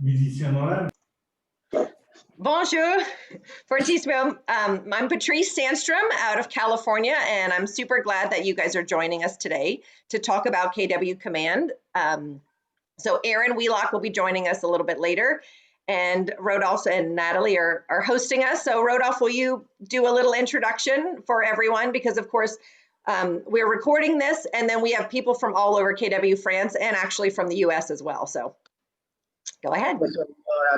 musicien dans l'âme. Bonjour, I'm Patrice Sandstrom out of California, and I'm super glad that you guys are joining us today to talk about Command. So Erin Wheelock will be joining us a little bit later, and Rodolphe and Natalie are hosting us. So Rodolphe, will you do a little introduction for everyone? Because of course, we're recording this, and then we have people from all over KW France and actually from the US as well. So go ahead.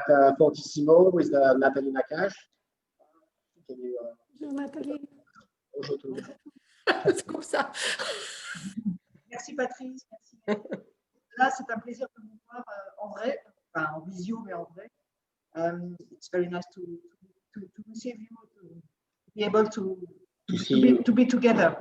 At Fortissimo with Nathalie Nakache. Can you, Bonjour Nathalie. bonjour tout le monde. C'est comme ça. Merci Patrice, merci. Là, c'est un plaisir de vous voir en vrai, enfin en visio, mais en vrai. It's very nice to receive you, to be able to be together.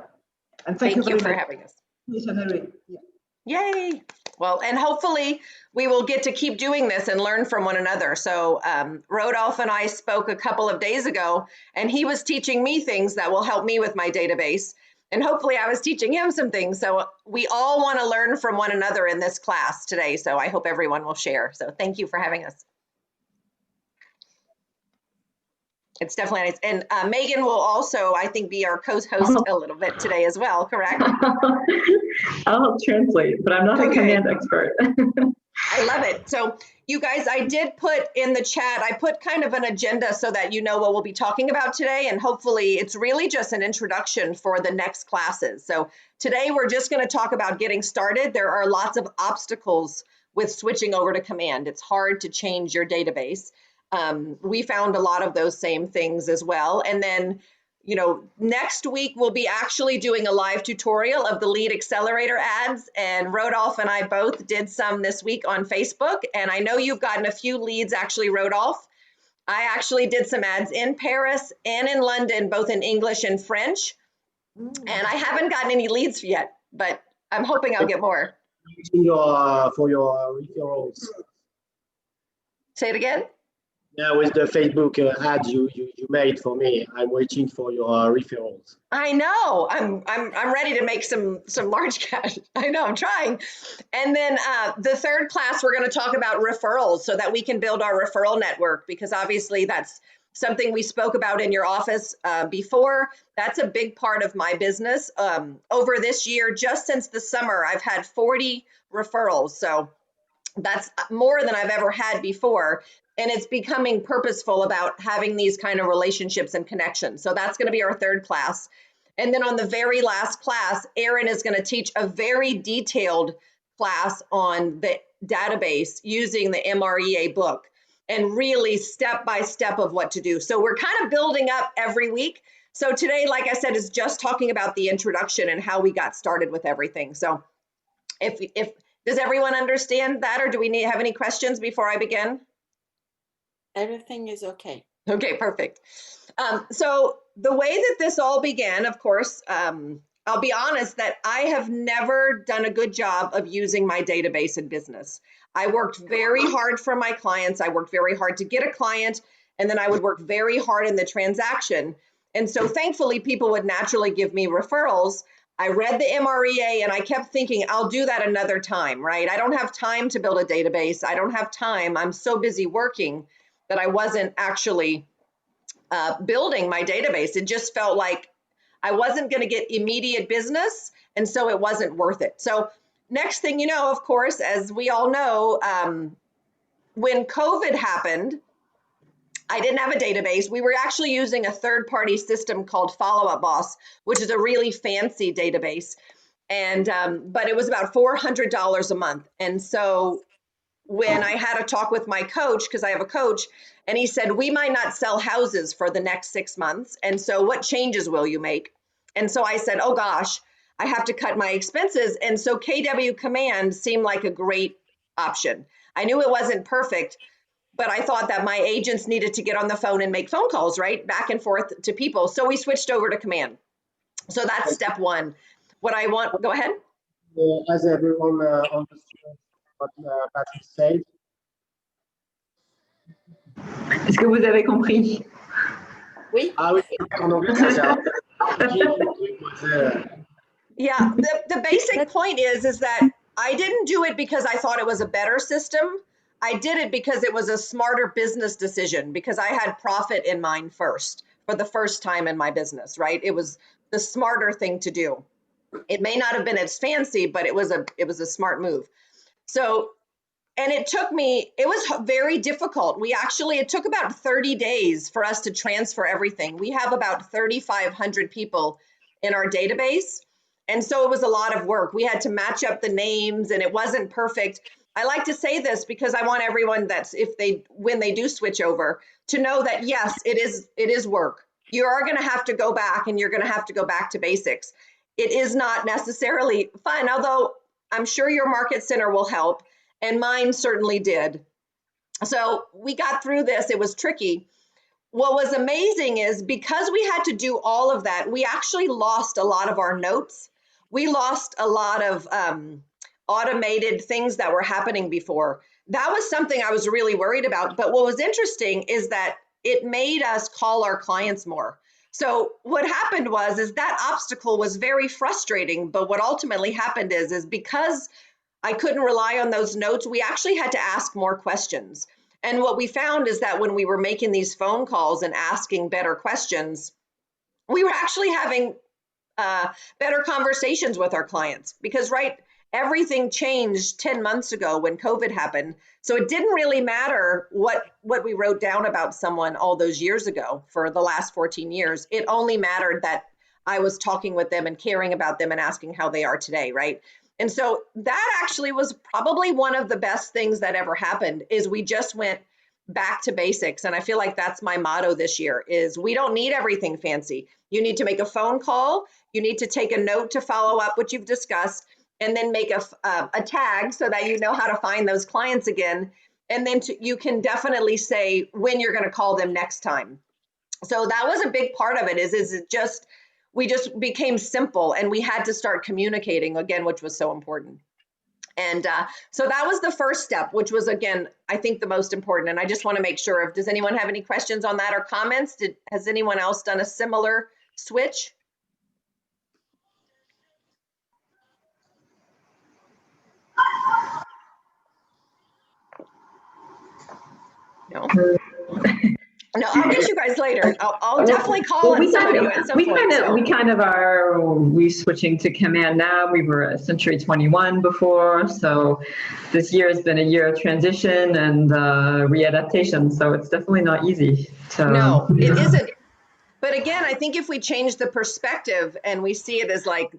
And thank you for having us. Yes, yeah. Yay! Well, and hopefully we will get to keep doing this and learn from one another. So Rodolphe and I spoke a couple of days ago, and he was teaching me things that will help me with my database. And hopefully I was teaching him some things. So we all want to learn from one another in this class today. So I hope everyone will share. So thank you for having us. It's definitely nice. And Megan will also, I think, be our co-host a little bit today as well, correct? I'll help translate, but I'm not a command expert. I love it. So you guys, I did put in the chat, I put kind of an agenda so that you know what we'll be talking about today. And hopefully it's really just an introduction for the next classes. So today we're just going to talk about getting started. There are lots of obstacles with switching over to command. It's hard to change your database. We found a lot of those same things as well. And then, you know, next week we'll be actually doing a live tutorial of the lead accelerator ads. And Rodolphe and I both did some this week on Facebook. And I know you've gotten a few leads, actually, Rodolphe. I actually did some ads in Paris and in London, both in English and French. And I haven't gotten any leads yet, but I'm hoping I'll get more. For your referrals. Say it again. Yeah, with the Facebook ads you made for me, I'm waiting for your referrals. I know. I'm ready to make some large cash. I know. I'm trying. And then the third class, we're going to talk about referrals so that we can build our referral network, because obviously that's something we spoke about in your office before. That's a big part of my business. Over this year, just since the summer, I've had 40 referrals. So that's more than I've ever had before. And it's becoming purposeful about having these kind of relationships and connections. So that's going to be our third class. And then on the very last class, Erin is going to teach a very detailed class on the database using the MREA book and really step by step of what to do. So we're kind of building up every week. So today, like I said, is just talking about the introduction and how we got started with everything. So if does everyone understand that, or do we have any questions before I begin? Everything is okay. Okay, perfect. So the way that this all began, of course, I'll be honest that I have never done a good job of using my database in business. I worked very hard for my clients. I worked very hard to get a client, and then I would work very hard in the transaction. And so thankfully, people would naturally give me referrals. I read the MREA and I kept thinking, I'll do that another time, right? I don't have time to build a database. I don't have time. I'm so busy working that I wasn't actually building my database. It just felt like I wasn't going to get immediate business, and so it wasn't worth it. So next thing you know, of course, as we all know, when COVID happened, I didn't have a database. We were actually using a third-party system called Follow Up Boss, which is a really fancy database. And but it was about $400 a month. And so when I had a talk with my coach, because I have a coach, and he said, we might not sell houses for the next 6 months. And so what changes will you make? And so I said, oh gosh, I have to cut my expenses. And so Command seemed like a great option. I knew it wasn't perfect, but I thought that my agents needed to get on the phone and make phone calls, right? Back and forth to people. So we switched over to Command. So that's step one. What I want, go ahead. As everyone understood what Patrice said. Est-ce que vous avez compris? Oui. Ah oui, en anglais, ça Yeah, the basic point is that I didn't do it because I thought it was a better system. I did it because it was a smarter business decision, because I had profit in mind first for the first time in my business, right? It was the smarter thing to do. It may not have been as fancy, but it was a smart move. So, and it was very difficult. It took about 30 days for us to transfer everything. We have about 3,500 people in our database. And so it was a lot of work. We had to match up the names, and it wasn't perfect. I like to say this because I want everyone when they do switch over, to know that yes, it is work. You are going to have to go back, and you're going to have to go back to basics. It is not necessarily fun, although I'm sure your market center will help, and mine certainly did. So we got through this. It was tricky. What was amazing is, because we had to do all of that, we actually lost a lot of our notes. We lost a lot of automated things that were happening before. That was something I was really worried about. But what was interesting is that it made us call our clients more. So what happened is that obstacle was very frustrating. But what ultimately happened is because I couldn't rely on those notes, we actually had to ask more questions. And what we found is that when we were making these phone calls and asking better questions, we were actually having better conversations with our clients, because everything changed 10 months ago when COVID happened. So it didn't really matter what we wrote down about someone all those years ago for the last 14 years. It only mattered that I was talking with them and caring about them and asking how they are today, right? And so that actually was probably one of the best things that ever happened, is we just went back to basics. And I feel like that's my motto this year, is we don't need everything fancy. You need to make a phone call. You need to take a note to follow up what you've discussed, and then make a tag so that you know how to find those clients again. And then you can definitely say when you're going to call them next time. So that was a big part of it, we just became simple, and we had to start communicating again, which was so important. And so that was the first step, which was, again, I think the most important. And I just want to make sure, does anyone have any questions on that or comments? Has anyone else done a similar switch? No. No, I'll get you guys later. I'll definitely call on some of you at some point. We're switching to Command now. We were at Century 21 before. So this year has been a year of transition and readaptation. So it's definitely not easy. No, it isn't. But again, I think if we change the perspective and we see it as like,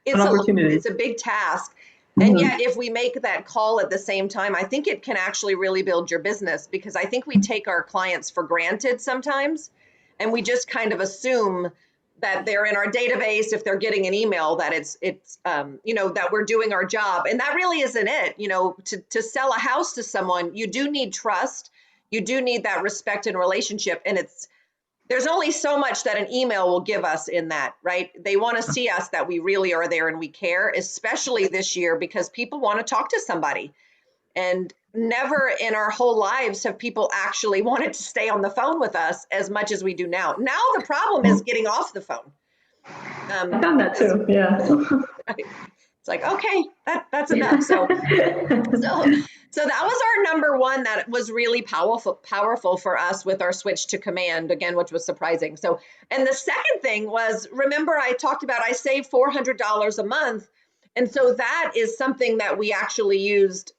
it's a big task. And yet, if we make that call at the same time, I think it can actually really build your business, because I think we take our clients for granted sometimes, and we just kind of assume that they're in our database if they're getting an email, that it's that we're doing our job. And that really isn't it. To sell a house to someone, you do need trust. You do need that respect and relationship. And there's only so much that an email will give us in that, right? They want to see us, that we really are there and we care, especially this year, because people want to talk to somebody. And never in our whole lives have people actually wanted to stay on the phone with us as much as we do now. Now the problem is getting off the phone. I found that too, yeah. Right? It's like, okay, that's enough. So that was our number one, that was really powerful for us with our switch to Command, again, which was surprising. So, and the second thing was, remember I talked about, I save $400 a month. And so that is something that we actually used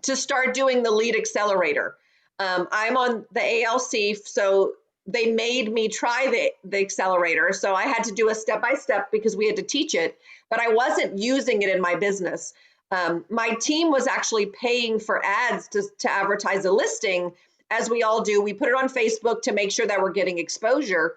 to start doing the lead accelerator. I'm on the ALC, so they made me try the accelerator. So I had to do a step-by-step because we had to teach it, but I wasn't using it in my business. My team was actually paying for ads to advertise a listing, as we all do. We put it on Facebook to make sure that we're getting exposure.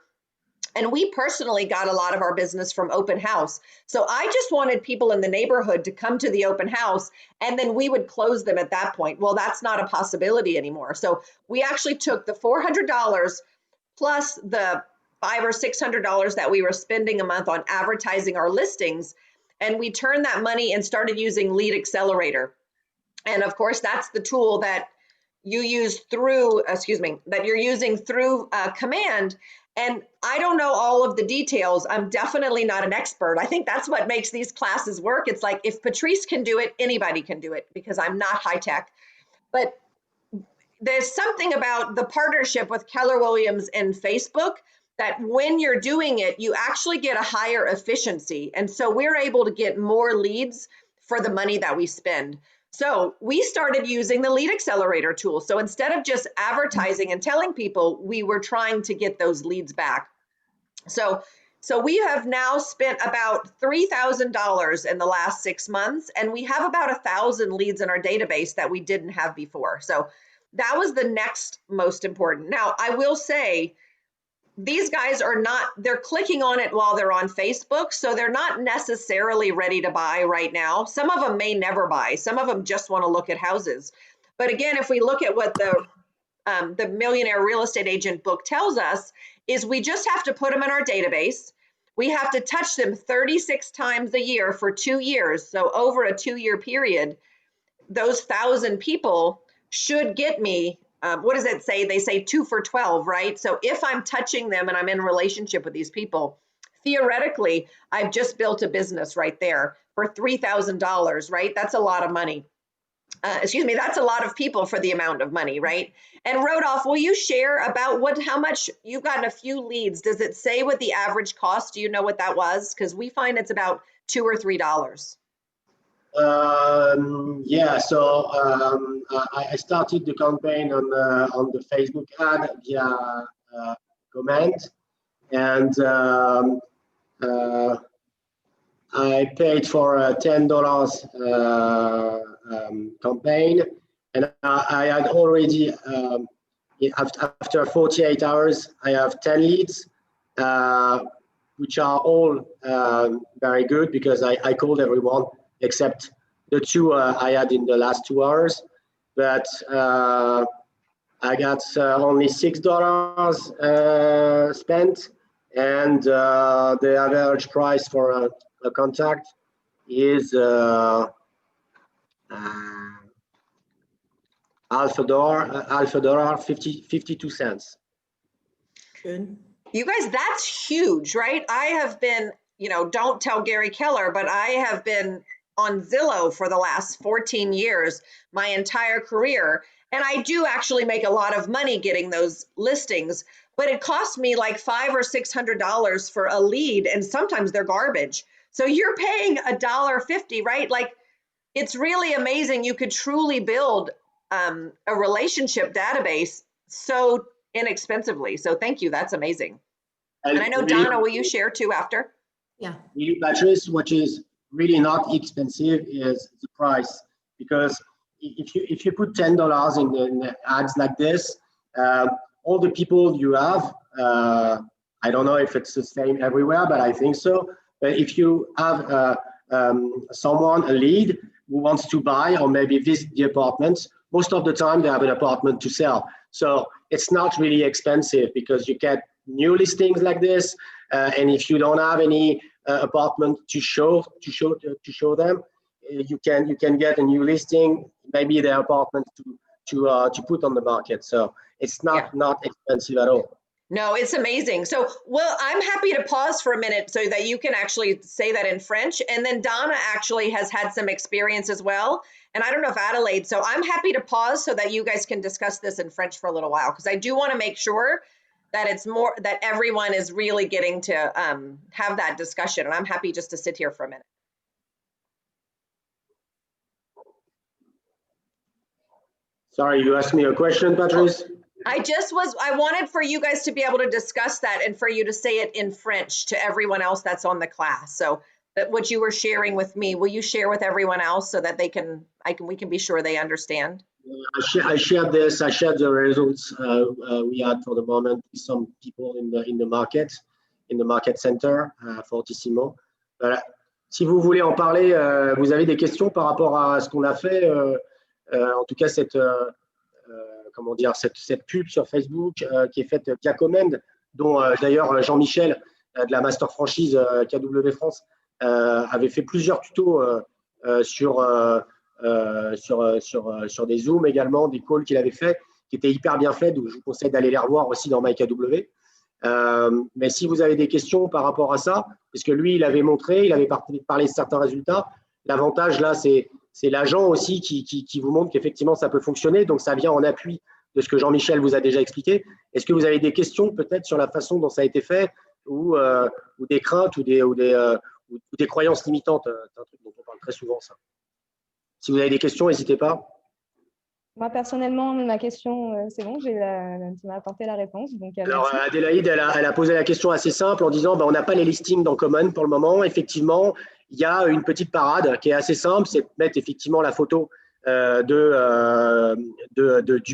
And we personally got a lot of our business from open house. So I just wanted people in the neighborhood to come to the open house, and then we would close them at that point. Well, that's not a possibility anymore. So we actually took the $400 plus the $500 or $600 that we were spending a month on advertising our listings, and we turned that money and started using Lead Accelerator. And of course, that's the tool that you use through, that you're using through Command. And I don't know all of the details. I'm definitely not an expert. I think that's what makes these classes work. It's like, if Patrice can do it, anybody can do it, because I'm not high tech. But there's something about the partnership with Keller Williams and Facebook that when you're doing it, you actually get a higher efficiency. And so we're able to get more leads for the money that we spend. So we started using the lead accelerator tool. So instead of just advertising and telling people, we were trying to get those leads back. So we have now spent about $3,000 in the last 6 months, and we have about 1,000 leads in our database that we didn't have before. So that was the next most important. Now, I will say, these guys are not, they're clicking on it while they're on Facebook, so they're not necessarily ready to buy right now. Some of them may never buy. Some of them just want to look at houses. But again, if we look at what the Millionaire Real Estate Agent book tells us, is we just have to put them in our database. We have to touch them 36 times a year for 2 years. So over a 2-year period, those 1,000 people should get me, what does it say? They say 2 for 12, right? So if I'm touching them and I'm in a relationship with these people, theoretically, I've just built a business right there for $3,000, right? That's a lot of money. Excuse me, that's a lot of people for the amount of money, right? And Rodolphe, will you share about how much you've gotten a few leads? Does it say what the average cost? Do you know what that was? Because we find it's about $2 or $3. Yeah, so I started the campaign on the Facebook ad via Command, and I paid for a $10 campaign, and I had already, after 48 hours, I have 10 leads, which are all very good because I called everyone except the 2 I had in the last 2 hours. But I got only $6 spent, and the average price for a contact is half a dollar, 52 cents. Good. You guys, that's huge, right? I have been, don't tell Gary Keller, but I have been on Zillow for the last 14 years, my entire career. And I do actually make a lot of money getting those listings, but it costs me like $500 or $600 for a lead, and sometimes they're garbage. So you're paying $1.50, right? Like, it's really amazing. You could truly build a relationship database so inexpensively. So thank you. That's amazing. And I know, Donna, will you share too after? Yeah. Patrice, what is really not expensive is the price, because if you put $10 in the ads like this, all the people you have, I don't know if it's the same everywhere, but I think so. But if you have someone, a lead, who wants to buy or maybe visit the apartments, most of the time they have an apartment to sell. So it's not really expensive because you get new listings like this, and if you don't have any apartment to show them, you can get a new listing, maybe the apartment to put on the market. So it's not expensive at all. No, it's amazing. So, well, I'm happy to pause for a minute so that you can actually say that in French. And then Donna actually has had some experience as well. And I don't know if Adelaide, so I'm happy to pause so that you guys can discuss this in French for a little while, because I do want to make sure that it's more, that everyone is really getting to have that discussion. And I'm happy just to sit here for a minute. Sorry, you asked me a question, Patrice? I wanted for you guys to be able to discuss that and for you to say it in French to everyone else that's on the class. So that what you were sharing with me, will you share with everyone else so that we can be sure they understand? I shared this. I shared the results we had for the moment with some people in the market center, Fortissimo. Voilà. Si vous voulez en parler, vous avez des questions par rapport à ce qu'on a fait, en tout cas cette pub sur Facebook qui est faite via Command, dont d'ailleurs Jean-Michel de la Master Franchise KW France avait fait plusieurs tutos sur des Zooms également, des calls qu'il avait fait, qui étaient hyper bien faits, donc je vous conseille d'aller les revoir aussi dans MyKW. Mais si vous avez des questions par rapport à ça, parce que lui, il avait montré, il avait parlé de certains résultats, l'avantage là, c'est l'agent aussi qui vous montre qu'effectivement ça peut fonctionner, donc ça vient en appui de ce que Jean-Michel vous a déjà expliqué. Est-ce que vous avez des questions peut-être sur la façon dont ça a été fait ou des craintes ou des croyances limitantes? C'est un truc dont on parle très souvent, ça. Si vous avez des questions, n'hésitez pas. Moi, personnellement, ma question, c'est bon, tu m'as apporté la réponse. Donc, Alors, merci. Adélaïde, elle a posé la question assez simple en disant on n'a pas les listings dans Common pour le moment. Effectivement, il y a une petite parade qui est assez simple, c'est de mettre effectivement la photo du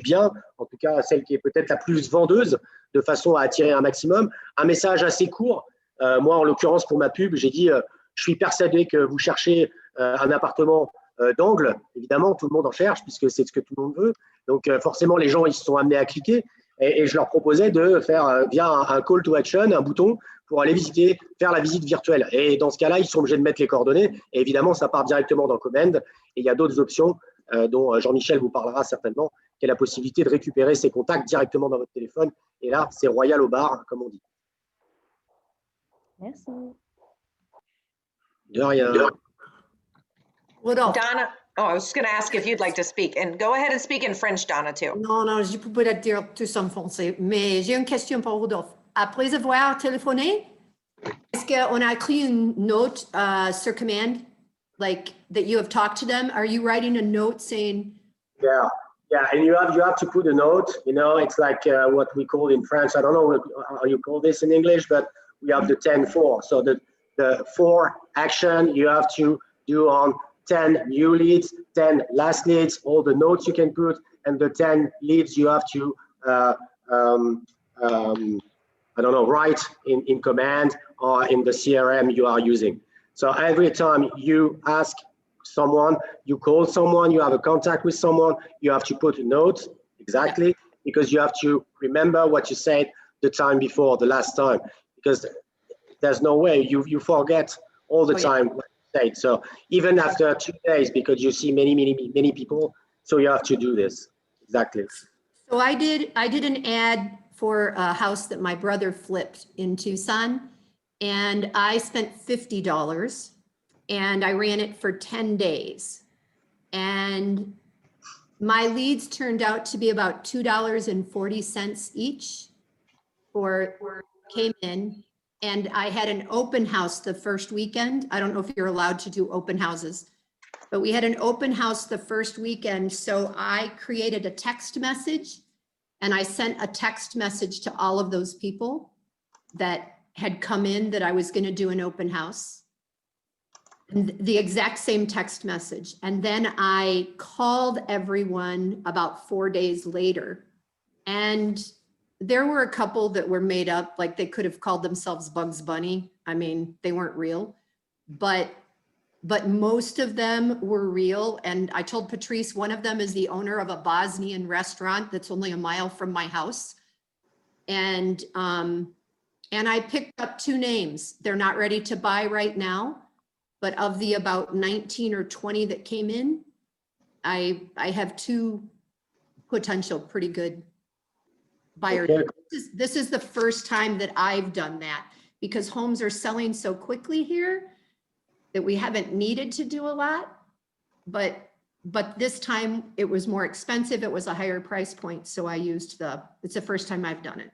bien, en tout cas celle qui est peut-être la plus vendeuse, de façon à attirer un maximum. Un message assez court. Moi, en l'occurrence, pour ma pub, j'ai dit je suis persuadé que vous cherchez un appartement d'angle. Évidemment, tout le monde en cherche puisque c'est ce que tout le monde veut. Donc, forcément, les gens ils se sont amenés à cliquer et je leur proposais de faire via un call to action, un bouton pour aller visiter, faire la visite virtuelle. Et dans ce cas-là, ils sont obligés de mettre les coordonnées. Et évidemment, ça part directement dans Command. Et il y a d'autres options dont Jean-Michel vous parlera certainement, qui est la possibilité de récupérer ses contacts directement dans votre téléphone. Et là, c'est royal au bar, comme on dit. Merci. De rien. Rodolphe. Donna, oh, I was just going to ask if you'd like to speak. And go ahead and speak in French, Donna, too. Non, je peux peut-être dire tout ça en français, mais j'ai une question pour Rodolphe. Après avoir téléphoné, est-ce qu'on a écrit une note sur command, like that you have talked to them? Are you writing a note saying? Yeah, and you have to put a note. You know, it's like what we call in French. I don't know how you call this in English, but we have the 10-4. So the 4 action you have to do on 10 new leads, 10 last leads, all the notes you can put, and the 10 leads you have to I don't know, write in Command or in the CRM you are using. So every time you ask someone, you call someone, you have a contact with someone, you have to put a note, exactly, because you have to remember what you said the time before, the last time, because there's no way you forget all the time what you said. So even after 2 days, because you see many people, so you have to do this, exactly. So I did an ad for a house that my brother flipped in Tucson, and I spent $50 and I ran it for 10 days. And my leads turned out to be about $2.40 each came in. And I had an open house the first weekend. I don't know if you're allowed to do open houses, but we had an open house the first weekend. So I created a text message and I sent a text message to all of those people that had come in that I was going to do an open house. And the exact same text message. And then I called everyone about 4 days later. And there were a couple that were made up, like they could have called themselves Bugs Bunny. I mean, they weren't real, but most of them were real. And I told Patrice, one of them is the owner of a Bosnian restaurant that's only a mile from my house. And I picked up 2 names. They're not ready to buy right now, but of the about 19 or 20 that came in, I have 2 potential pretty good buyers. Okay. This is the first time that I've done that because homes are selling so quickly here that we haven't needed to do a lot, but this time it was more expensive. It was a higher price point. So I used it's the first time I've done it.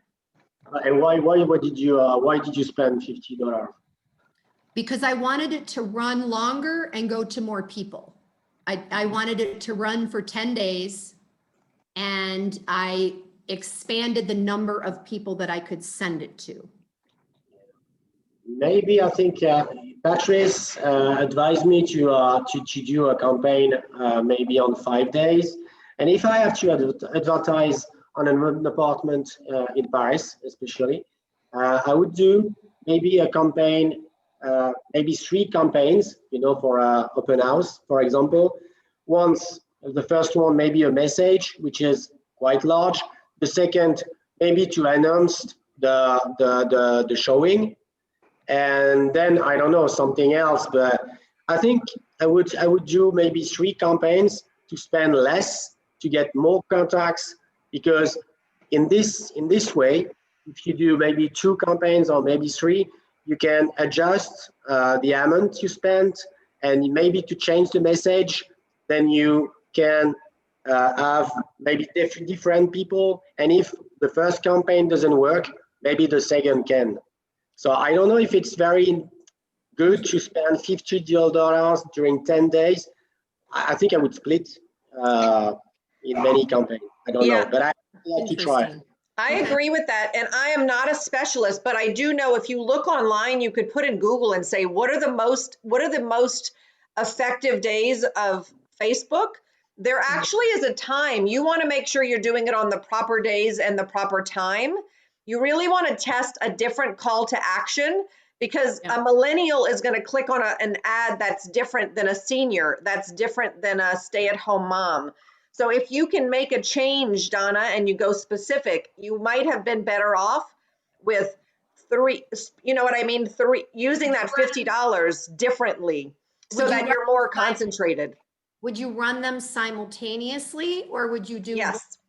And why did you spend $50? Because I wanted it to run longer and go to more people. I wanted it to run for 10 days and I expanded the number of people that I could send it to. Maybe I think Patrice advised me to do a campaign maybe on 5 days. And if I have to advertise on an apartment in Paris, especially, I would do maybe a campaign, maybe 3 campaigns, for an open house, for example. Once, the first one, maybe a message, which is quite large. The second, maybe to announce the showing. And then, I don't know, something else, but I think I would do maybe 3 campaigns to spend less, to get more contacts, because in this way, if you do maybe 2 campaigns or maybe 3, you can adjust the amount you spend and maybe to change the message, then you can have maybe different people, and if the first campaign doesn't work, maybe the second can. So I don't know if it's very good to spend $50 during 10 days. I think I would split in many campaigns. I don't know, but I like to try. Interesting. I agree with that. And I am not a specialist, but I do know if you look online, you could put in Google and say, what are the most effective days of Facebook? There actually is a time. You want to make sure you're doing it on the proper days and the proper time. You really want to test a different call to action, because a millennial is going to click on an ad that's different than a senior, that's different than a stay-at-home mom. So if you can make a change, Donna, and you go specific, you might have been better off with you know what I mean? Using that $50 differently so that you're more concentrated. Would you run them simultaneously, or would you do? Yes.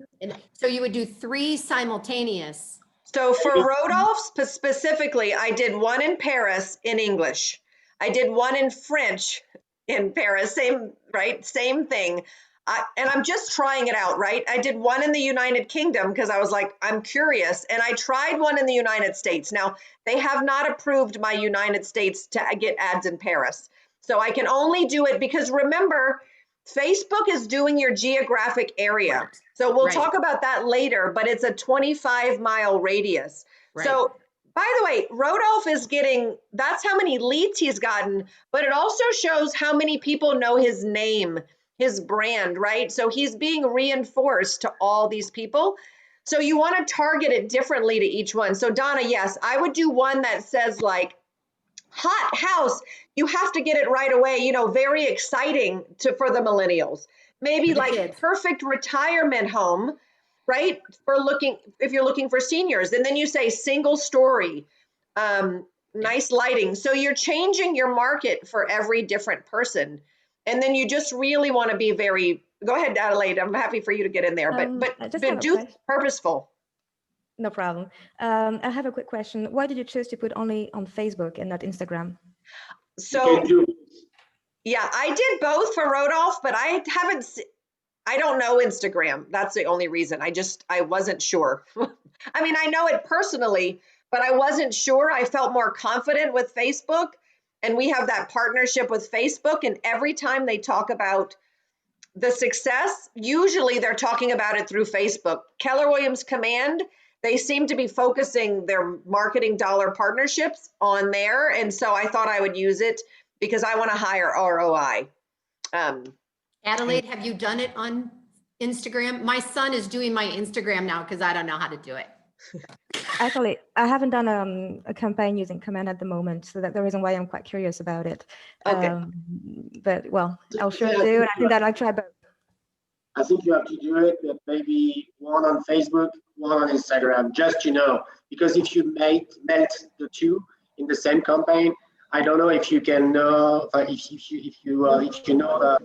So you would do 3 simultaneous. So for Rodolphe specifically, I did one in Paris in English. I did one in French in Paris, same thing. And I'm just trying it out, right? I did one in the United Kingdom because I was like, I'm curious. And I tried one in the United States. Now, they have not approved my United States to get ads in Paris. So I can only do it because, remember, Facebook is doing your geographic area. Right. So we'll talk about that later, but it's a 25-mile radius. Right. So by the way, Rodolphe is that's how many leads he's gotten, but it also shows how many people know his name, his brand, right? So he's being reinforced to all these people. So you want to target it differently to each one. So Donna, yes, I would do one that says like, hot house, you have to get it right away, you know, very exciting for the millennials. Maybe like perfect retirement home, right? If you're looking for seniors, and then you say single story, nice lighting. So you're changing your market for every different person. And then you just really want to be go ahead, Adelaide, I'm happy for you to get in there, but do purposeful. No problem. I have a quick question. Why did you choose to put only on Facebook and not Instagram? So, yeah, I did both for Rodolphe, but I don't know Instagram. That's the only reason. I wasn't sure. I mean, I know it personally, but I wasn't sure. I felt more confident with Facebook, and we have that partnership with Facebook. And every time they talk about the success, usually they're talking about it through Facebook. Keller Williams Command, they seem to be focusing their marketing dollar partnerships on there. And so I thought I would use it because I want a higher ROI. Adelaide, have you done it on Instagram? My son is doing my Instagram now because I don't know how to do it. Actually, I haven't done a campaign using Command at the moment, so that's the reason why I'm quite curious about it. Okay. But well, I'll sure do, and I think that I'll try both. I think you have to do it, but maybe one on Facebook, one on Instagram, just to know. Because if you melt the two in the same campaign, I don't know if you can know if you know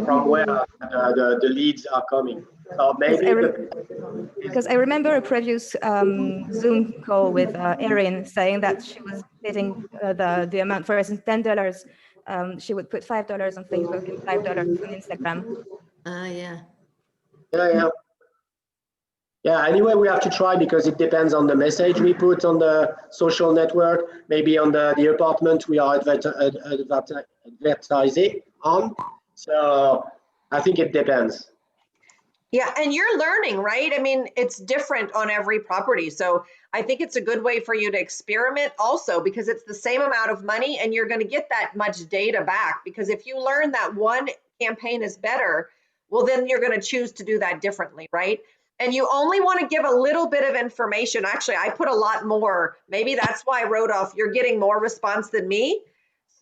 from where the leads are coming. So maybe because I remember a previous Zoom call with Erin saying that she was getting the amount, for instance, $10. She would put $5 on Facebook and $5 on Instagram. Yeah, anyway, we have to try because it depends on the message we put on the social network, maybe on the apartment we are advertising on. So I think it depends. Yeah, and you're learning, right? I mean, it's different on every property. So I think it's a good way for you to experiment also, because it's the same amount of money and you're going to get that much data back. Because if you learn that one campaign is better, well, then you're going to choose to do that differently, right? And you only want to give a little bit of information. Actually, I put a lot more. Maybe that's why, Rodolphe, you're getting more response than me,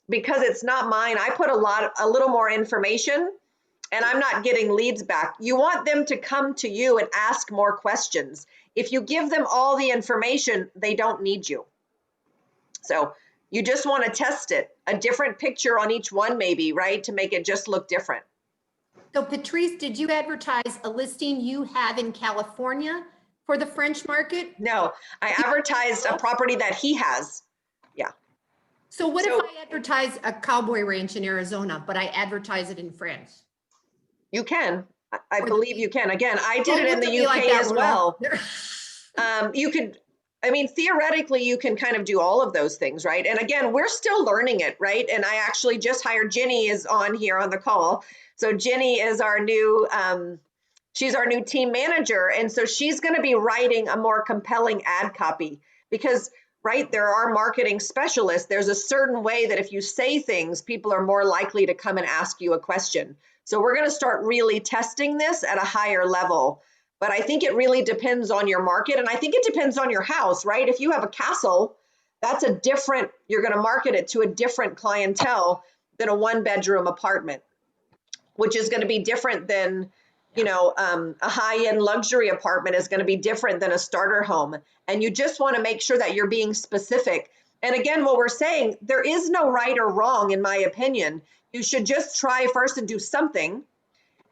because it's not mine. I put a little more information, and I'm not getting leads back. You want them to come to you and ask more questions. If you give them all the information, they don't need you. So you just want to test it. A different picture on each one maybe, right? To make it just look different. So Patrice, did you advertise a listing you have in California for the French market? No, I advertised a property that he has. Yeah. So what if I advertise a cowboy ranch in Arizona, but I advertise it in France? You can. I believe you can. Again, I did it in the Look at me UK like that, as Laurel. well. You could, I mean, theoretically, you can kind of do all of those things, right? And again, we're still learning it, right? And I actually just hired Ginny is on here on the call. So Ginny is our new, she's our new team manager. And so she's going to be writing a more compelling ad copy because, right, there are marketing specialists. There's a certain way that if you say things, people are more likely to come and ask you a question. So we're going to start really testing this at a higher level. But I think it really depends on your market. And I think it depends on your house, right? If you have a castle, that's a different, you're going to market it to a different clientele than a 1-bedroom apartment, which is going to be different than, you know, a high-end luxury apartment is going to be different than a starter home. And you just want to make sure that you're being specific. And again, what we're saying, there is no right or wrong, in my opinion. You should just try first and do something.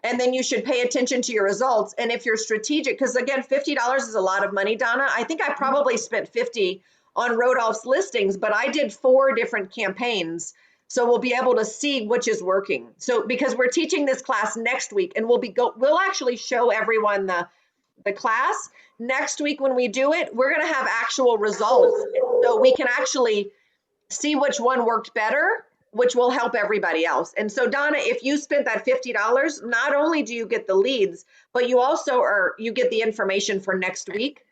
And then you should pay attention to your results. And if you're strategic, because again, $50 is a lot of money, Donna. I think I probably spent $50 on Rodolph's listings, but I did 4 different campaigns. So we'll be able to see which is working. So because we're teaching this class next week, and we'll actually show everyone the class next week when we do it. We're going to have actual results, so we can actually see which one worked better, which will help everybody else. And so Donna, if you spent that $50, not only do you get the leads, but you also you get the information for next week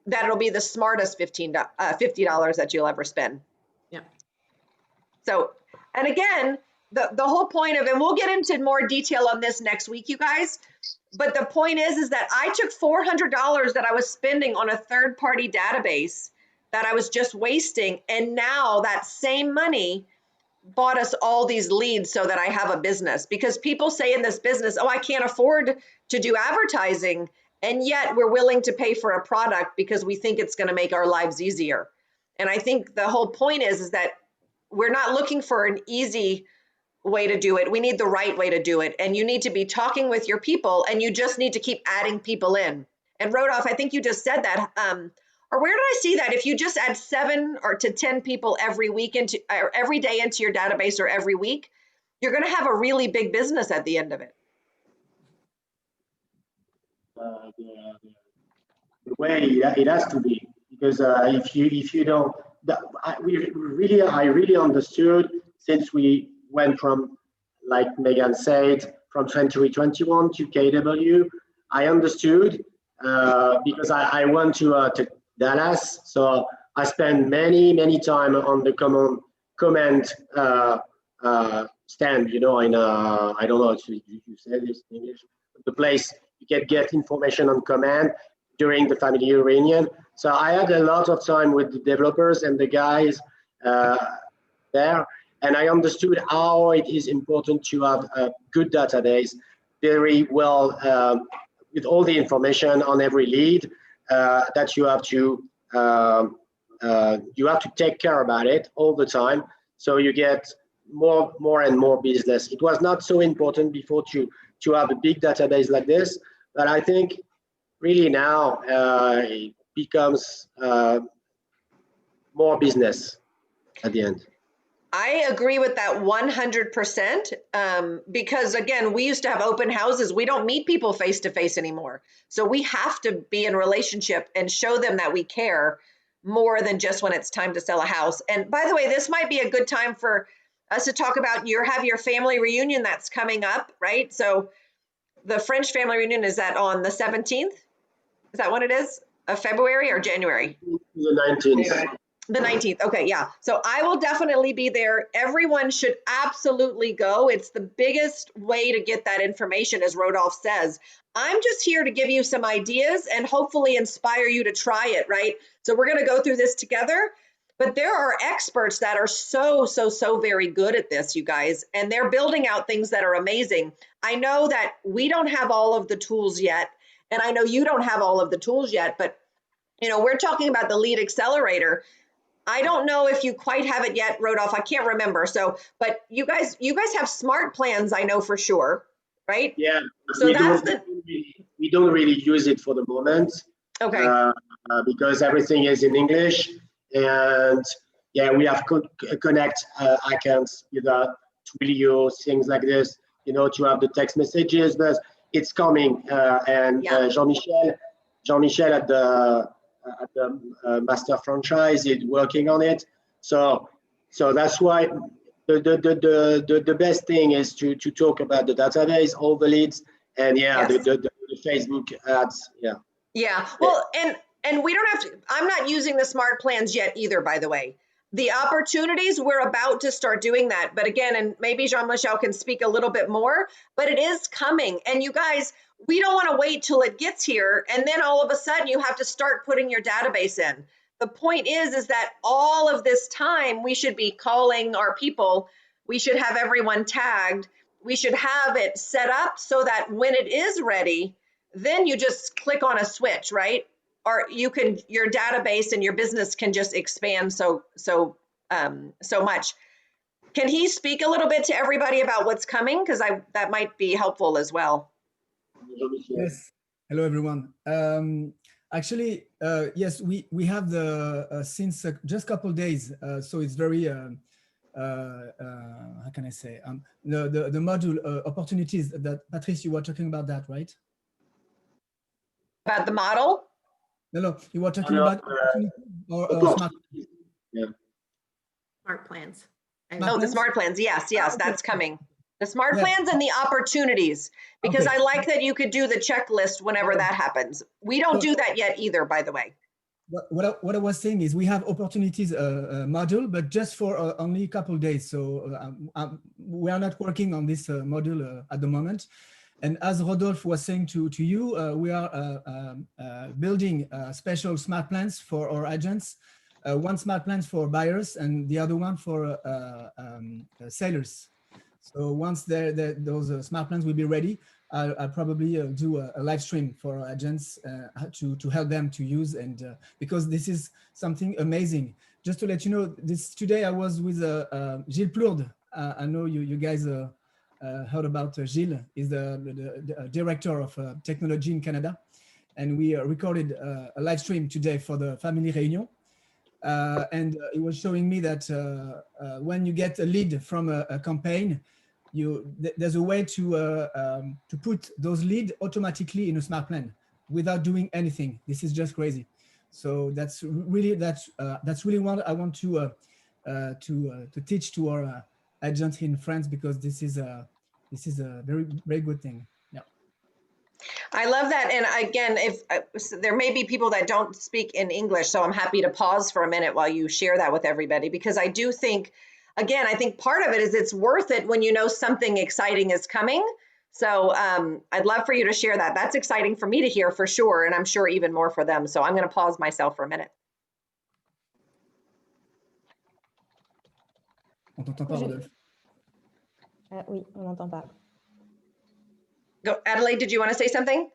that'll be the smartest $50 that you'll ever spend. Yeah. So, and again, the whole point of, and we'll get into more detail on this next week, you guys, but the point is that I took $400 that I was spending on a third-party database that I was just wasting, and now that same money bought us all these leads so that I have a business. Because people say in this business, oh, I can't afford to do advertising, and yet we're willing to pay for a product because we think it's going to make our lives easier. And I think the whole point is that we're not looking for an easy way to do it. We need the right way to do it. And you need to be talking with your people, and you just need to keep adding people in. And Rodolph, I think you just said that, or where did I see that? If you just add 7 or to 10 people every week or every day into your database or every week, you're going to have a really big business at the end of it. The way it has to be, because if you don't, I really understood since we went from, like Megan said, from 2021 to KW. I understood because I went to Dallas, so I spent many time on the command stand, you know, in I don't know if you said this in English, but the place you can get information on command during the family reunion. So I had a lot of time with the developers and the guys there, and I understood how it is important to have a good database, very well, with all the information on every lead, that you have to take care about it all the time, so you get more and more business. It was not so important before to have a big database like this, but I think really now it becomes more business at the end. I agree with that 100%, because again, we used to have open houses. We don't meet people face to face anymore. So we have to be in a relationship and show them that we care more than just when it's time to sell a house. And by the way, this might be a good time for us to talk about your family reunion that's coming up, right? So the French family reunion, is that on the 17th? Is that what it is? Of February or January? The 19th. The 19th. Okay, yeah. So I will definitely be there. Everyone should absolutely go. It's the biggest way to get that information, as Rodolph says. I'm just here to give you some ideas and hopefully inspire you to try it, right? So we're going to go through this together. But there are experts that are so very good at this, you guys, and they're building out things that are amazing. I know that we don't have all of the tools yet, and I know you don't have all of the tools yet, but you know, we're talking about the Lead Accelerator. I don't know if you quite have it yet, Rodolph. I can't remember. So, but you guys have smart plans, I know for sure, right? Yeah. So we don't really use it for the moment. Okay. Because everything is in English, and yeah, we have connect accounts with Twilio, things like this, you know, to have the text messages. But it's coming, and Jean-Michel at the master franchise is working on it. So that's why the best thing is to talk about the database, all the leads, and the Facebook ads. Yeah. Well, and we don't have to. I'm not using the smart plans yet either, by the way. The opportunities, we're about to start doing that. But again, and maybe Jean-Michel can speak a little bit more, but it is coming. And you guys, we don't want to wait till it gets here. And then all of a sudden you have to start putting your database in. The point is that all of this time we should be calling our people. We should have everyone tagged. We should have it set up so that when it is ready, then you just click on a switch, right? Or you can, your database and your business can just expand so much. Can he speak a little bit to everybody about what's coming? Because that might be helpful as well. Yes. Hello, everyone. Actually, yes, we have the since just a couple days. So it's very how can I say the module opportunities that Patrice, you were talking about that, right? About the model? No, you were talking about or smart. Yeah. Smart plans. The smart plans. Yes, that's coming. The smart plans and the opportunities, because I like that you could do the checklist whenever that happens. We don't do that yet either, by the way. What I was saying is we have opportunities module, but just for only a couple of days. So we are not working on this module at the moment. And as Rodolphe was saying to you, we are building special smart plans for our agents. One smart plan for buyers and the other one for sellers. So once those smart plans will be ready, I'll probably do a live stream for our agents to help them to use, and because this is something amazing. Just to let you know, today I was with Gilles Plourde. I know you guys heard about Gilles. He's the director of technology in Canada, and we recorded a live stream today for the family reunion. And it was showing me that when you get a lead from a campaign, there's a way to put those leads automatically in a smart plan without doing anything. This is just crazy. So that's really what I want to teach to our agents in France, because this is a very, very good thing. Yeah. I love that. And again, if there may be people that don't speak in English, so I'm happy to pause for a minute while you share that with everybody, because I do think, again, I think part of it is it's worth it when you know something exciting is coming. So I'd love for you to share that. That's exciting for me to hear for sure. And I'm sure even more for them. So I'm going to pause myself for a minute. On t'entend pas, Rodolphe? Oui, on n'entend pas. Go, Adelaide, did you want to say something?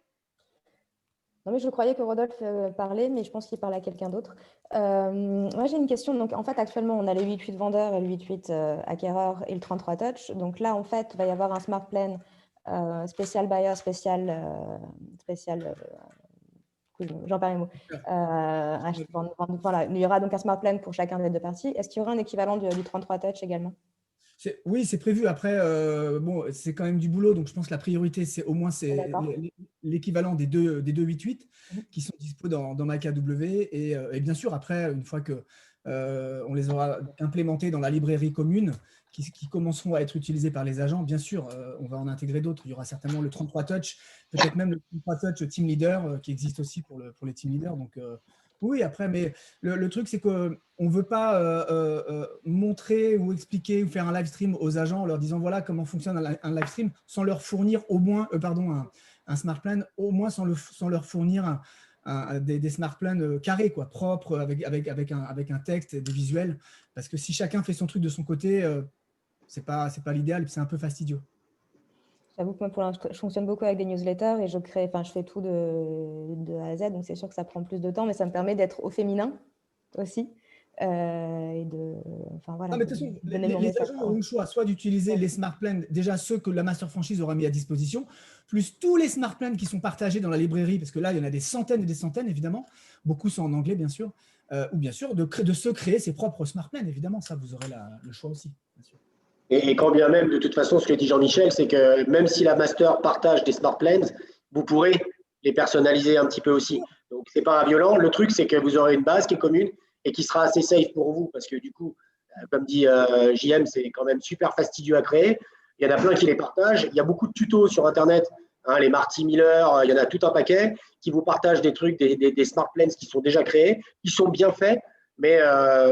Non, mais je croyais que Rodolphe parlait, mais je pense qu'il parle à quelqu'un d'autre. Moi, j'ai une question. Donc, en fait, actuellement, on a les 8-8 vendeurs et le 8-8 acquéreurs et le 33 touch. Donc là, en fait, il va y avoir un smart plan spécial buyer, spécial j'en perds les mots. Voilà, il y aura donc un smart plan pour chacun des deux parties. Est-ce qu'il y aura un équivalent du 33 touch également? Oui, c'est prévu. Après, bon, c'est quand même du boulot, donc je pense que la priorité, c'est au moins l'équivalent des deux 8-8 qui sont dispo dans ma KW. Et bien sûr, après, une fois que on les aura implémentés dans la librairie commune, qui commenceront à être utilisés par les agents, bien sûr, on va en intégrer d'autres. Il y aura certainement le 33 touch, peut-être même le 33 touch team leader qui existe aussi pour les team leaders. Donc, oui, après, mais le truc, c'est qu'on ne veut pas montrer ou expliquer ou faire un live stream aux agents en leur disant voilà comment fonctionne un live stream, sans leur fournir au moins, un smart plan, au moins sans leur fournir des smart plans carrés, quoi, propres, avec un texte et des visuels. Parce que si chacun fait son truc de son côté, c'est pas l'idéal et c'est un peu fastidieux. J'avoue que moi, pour l'instant, je fonctionne beaucoup avec des newsletters et je fais tout de A à Z, donc c'est sûr que ça prend plus de temps, mais ça me permet d'être au féminin aussi. Et voilà, mais de toute façon, les agents auront le choix, soit d'utiliser les smart plans, déjà ceux que la master franchise aura mis à disposition, plus tous les smart plans qui sont partagés dans la librairie, parce que là, il y en a des centaines et des centaines, évidemment. Beaucoup sont en anglais, bien sûr. Ou bien sûr, de se créer ses propres smart plans, évidemment. Ça, vous aurez le choix aussi, bien sûr. Et quand bien même, de toute façon, ce que dit Jean-Michel, c'est que même si la master partage des smart plans, vous pourrez les personnaliser un petit peu aussi. Donc, c'est pas violent. Le truc, c'est que vous aurez une base qui est commune et qui sera assez safe pour vous, parce que du coup, comme dit JM, c'est quand même super fastidieux à créer. Il y en a plein qui les partagent. Il y a beaucoup de tutos sur Internet, hein, les Marty Miller, il y en a tout un paquet qui vous partagent des trucs, des smart plans qui sont déjà créés, qui sont bien faits. Mais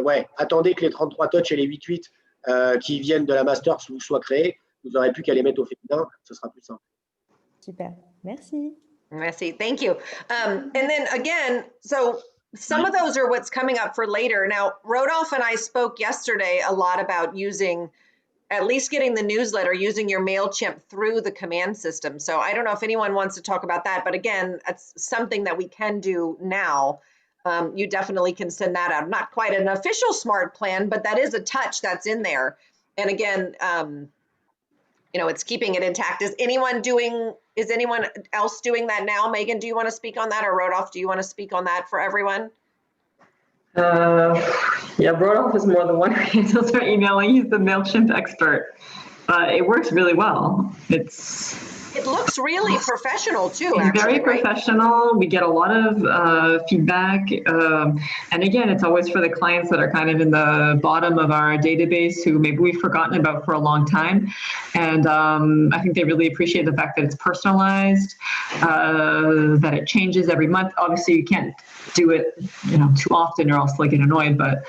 ouais, attendez que les 33 touch et les 8.8 qui viennent de la master soient créés. Vous n'aurez plus qu'à les mettre au féminin, ce sera plus simple. Super, merci. Merci, thank you. And then again, so some of those are what's coming up for later. Now, Rodolphe and I spoke yesterday a lot about using, at least getting the newsletter, using your MailChimp through the command system. So I don't know if anyone wants to talk about that, but again, that's something that we can do now. You definitely can send that out. Not quite an official smart plan, but that is a touch that's in there. And again, you know, it's keeping it intact. Is anyone else doing that now? Megan, do you want to speak on that, or Rodolphe, do you want to speak on that for everyone? Yeah, Rodolphe is more the one who handles our emailing. He's the MailChimp expert. It works really well. It looks really professional too, It's actually, very professional. We get a lot of feedback. And again, it's always for the clients that are kind of in the bottom of our database who maybe we've forgotten about for a long time. And I think they really appreciate the fact that it's personalized, that it changes every month. Obviously, you can't do it, you know, too often or else they'll get annoyed. But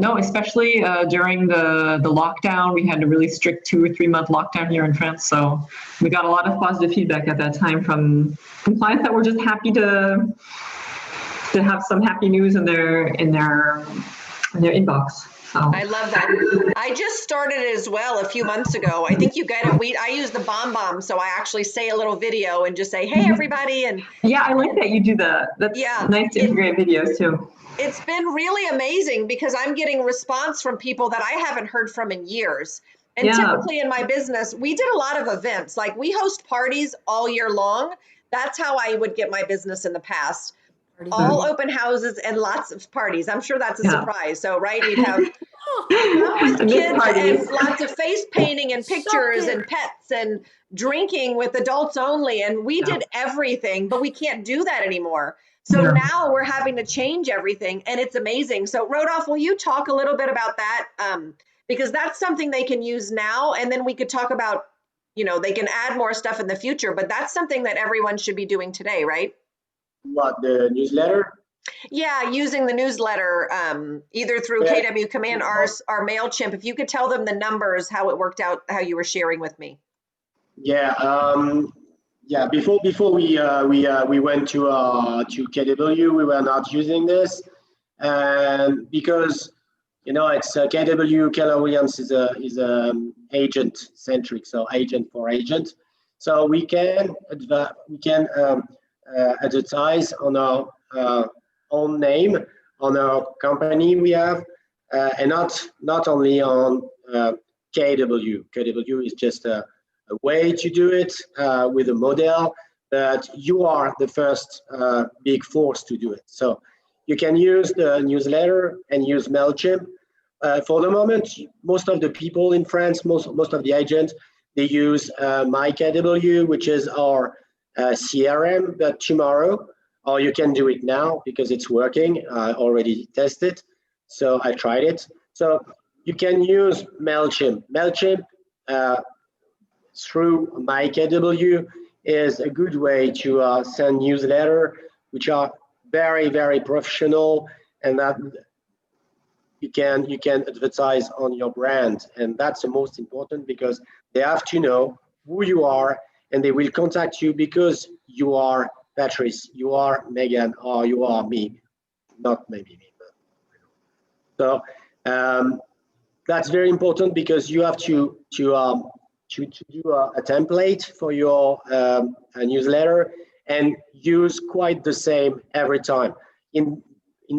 no, especially during the lockdown, we had a really strict 2 or 3 month lockdown here in France. So we got a lot of positive feedback at that time from clients that were just happy to have some happy news in their inbox. So. I love that. I just started it as well a few months ago. I think you get it. I use the BombBomb, so I actually say a little video and just say, "Hey, everybody!" And yeah, I like that you do that. That's nice to integrate videos too. It's been really amazing because I'm getting response from people that I haven't heard from in years. And typically in my business, we did a lot of events. Like we host parties all year long. That's how I would get my business in the past. All open houses and lots of parties. I'm sure that's a surprise. So, right, we'd have with kids and lots of face painting and pictures and pets and drinking with adults only. And we did everything, but we can't do that anymore. So now we're having to change everything, and it's amazing. So, Rodolphe, will you talk a little bit about that? Because that's something they can use now, and then we could talk about, you know, they can add more stuff in the future, but that's something that everyone should be doing today, right? What, the newsletter? Yeah, using the newsletter, either through Command or MailChimp. If you could tell them the numbers, how it worked out, how you were sharing with me. Yeah, Before we went to KW, we were not using this, and because you know it's KW, Keller Williams is agent centric, so agent for agent. So we can advertise on our own name, on our company we have, and not only on KW. KW is just a way to do it with a model, but you are the first big force to do it. So you can use the newsletter and use MailChimp. For the moment, most of the people in France, most of the agents, they use MyKW, which is our CRM, but tomorrow, or you can do it now because it's working. I already tested, so I tried it. So you can use MailChimp. MailChimp through MyKW is a good way to send newsletter, which are very, very professional, and that you can advertise on your brand, and that's the most important because they have to know who you are, and they will contact you because you are Patrice, you are Megan, or you are me, not maybe me. But, so that's very important because you have to do a template for your newsletter and use quite the same every time. In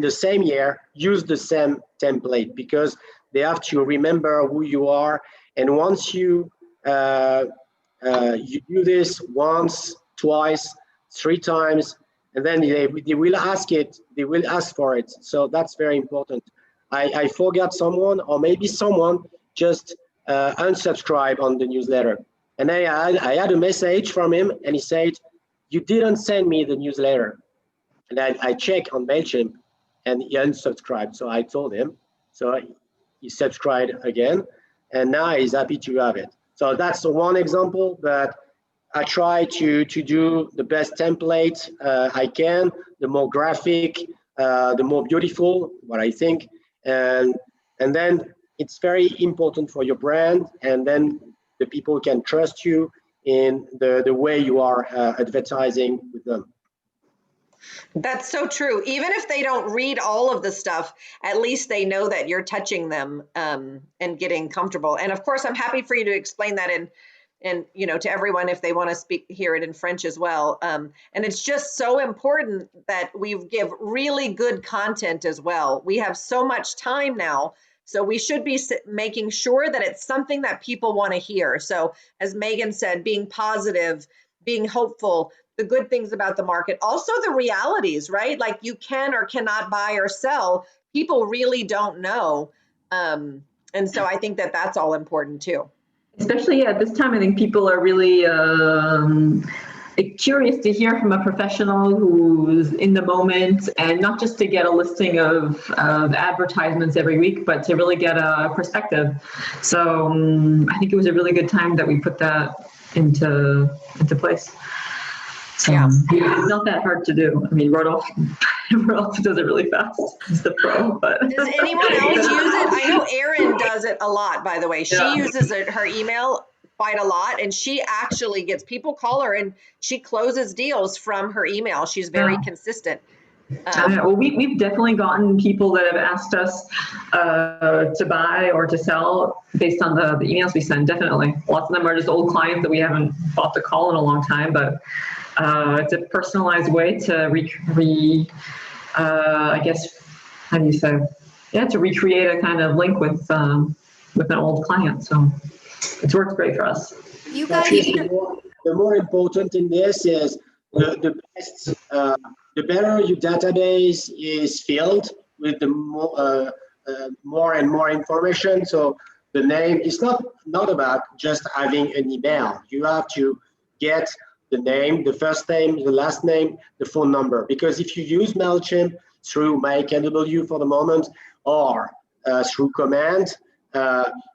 the same year, use the same template because they have to remember who you are. And once you do this once, twice, 3 times, and then they will ask it. They will ask for it. So that's very important. I forgot someone, or maybe someone just unsubscribe on the newsletter. And I had a message from him, and he said, "You didn't send me the newsletter." And I checked on MailChimp, and he unsubscribed. So I told him. So he subscribed again, and now he's happy to have it. So that's one example, but I try to do the best template I can, the more graphic, the more beautiful, what I think. And then it's very important for your brand, and then the people can trust you in the way you are advertising with them. That's so true. Even if they don't read all of the stuff, at least they know that you're touching them and getting comfortable. And of course, I'm happy for you to explain that in to everyone if they want to hear it in French as well. And it's just so important that we give really good content as well. We have so much time now, so we should be making sure that it's something that people want to hear. So as Megan said, being positive, being hopeful, the good things about the market, also the realities, right? Like you can or cannot buy or sell. People really don't know. And so I think that that's all important too. Especially at this time, I think people are really curious to hear from a professional who's in the moment, and not just to get a listing of advertisements every week, but to really get a perspective. So I think it was a really good time that we put that into place. Yeah. It's not that hard to do. I mean, Rodolphe does it really fast. He's the pro, but. Does anyone else use it? I know Erin does it a lot, by the way. She uses her email quite a lot, and she actually gets people call her and she closes deals from her email. She's very consistent. Well, we've definitely gotten people that have asked us to buy or to sell based on the emails we send, definitely. Lots of them are just old clients that we haven't bought the call in a long time, but it's a personalized way to I guess, how do you say? Yeah, to recreate a kind of link with an old client. So it's worked great for us. You guys, the more important in this is the best, the better your database is filled with the more and more information. So the name is not about just having an email. You have to get the name, the first name, the last name, the phone number. Because if you use MailChimp through MakeLW for the moment, or through Command,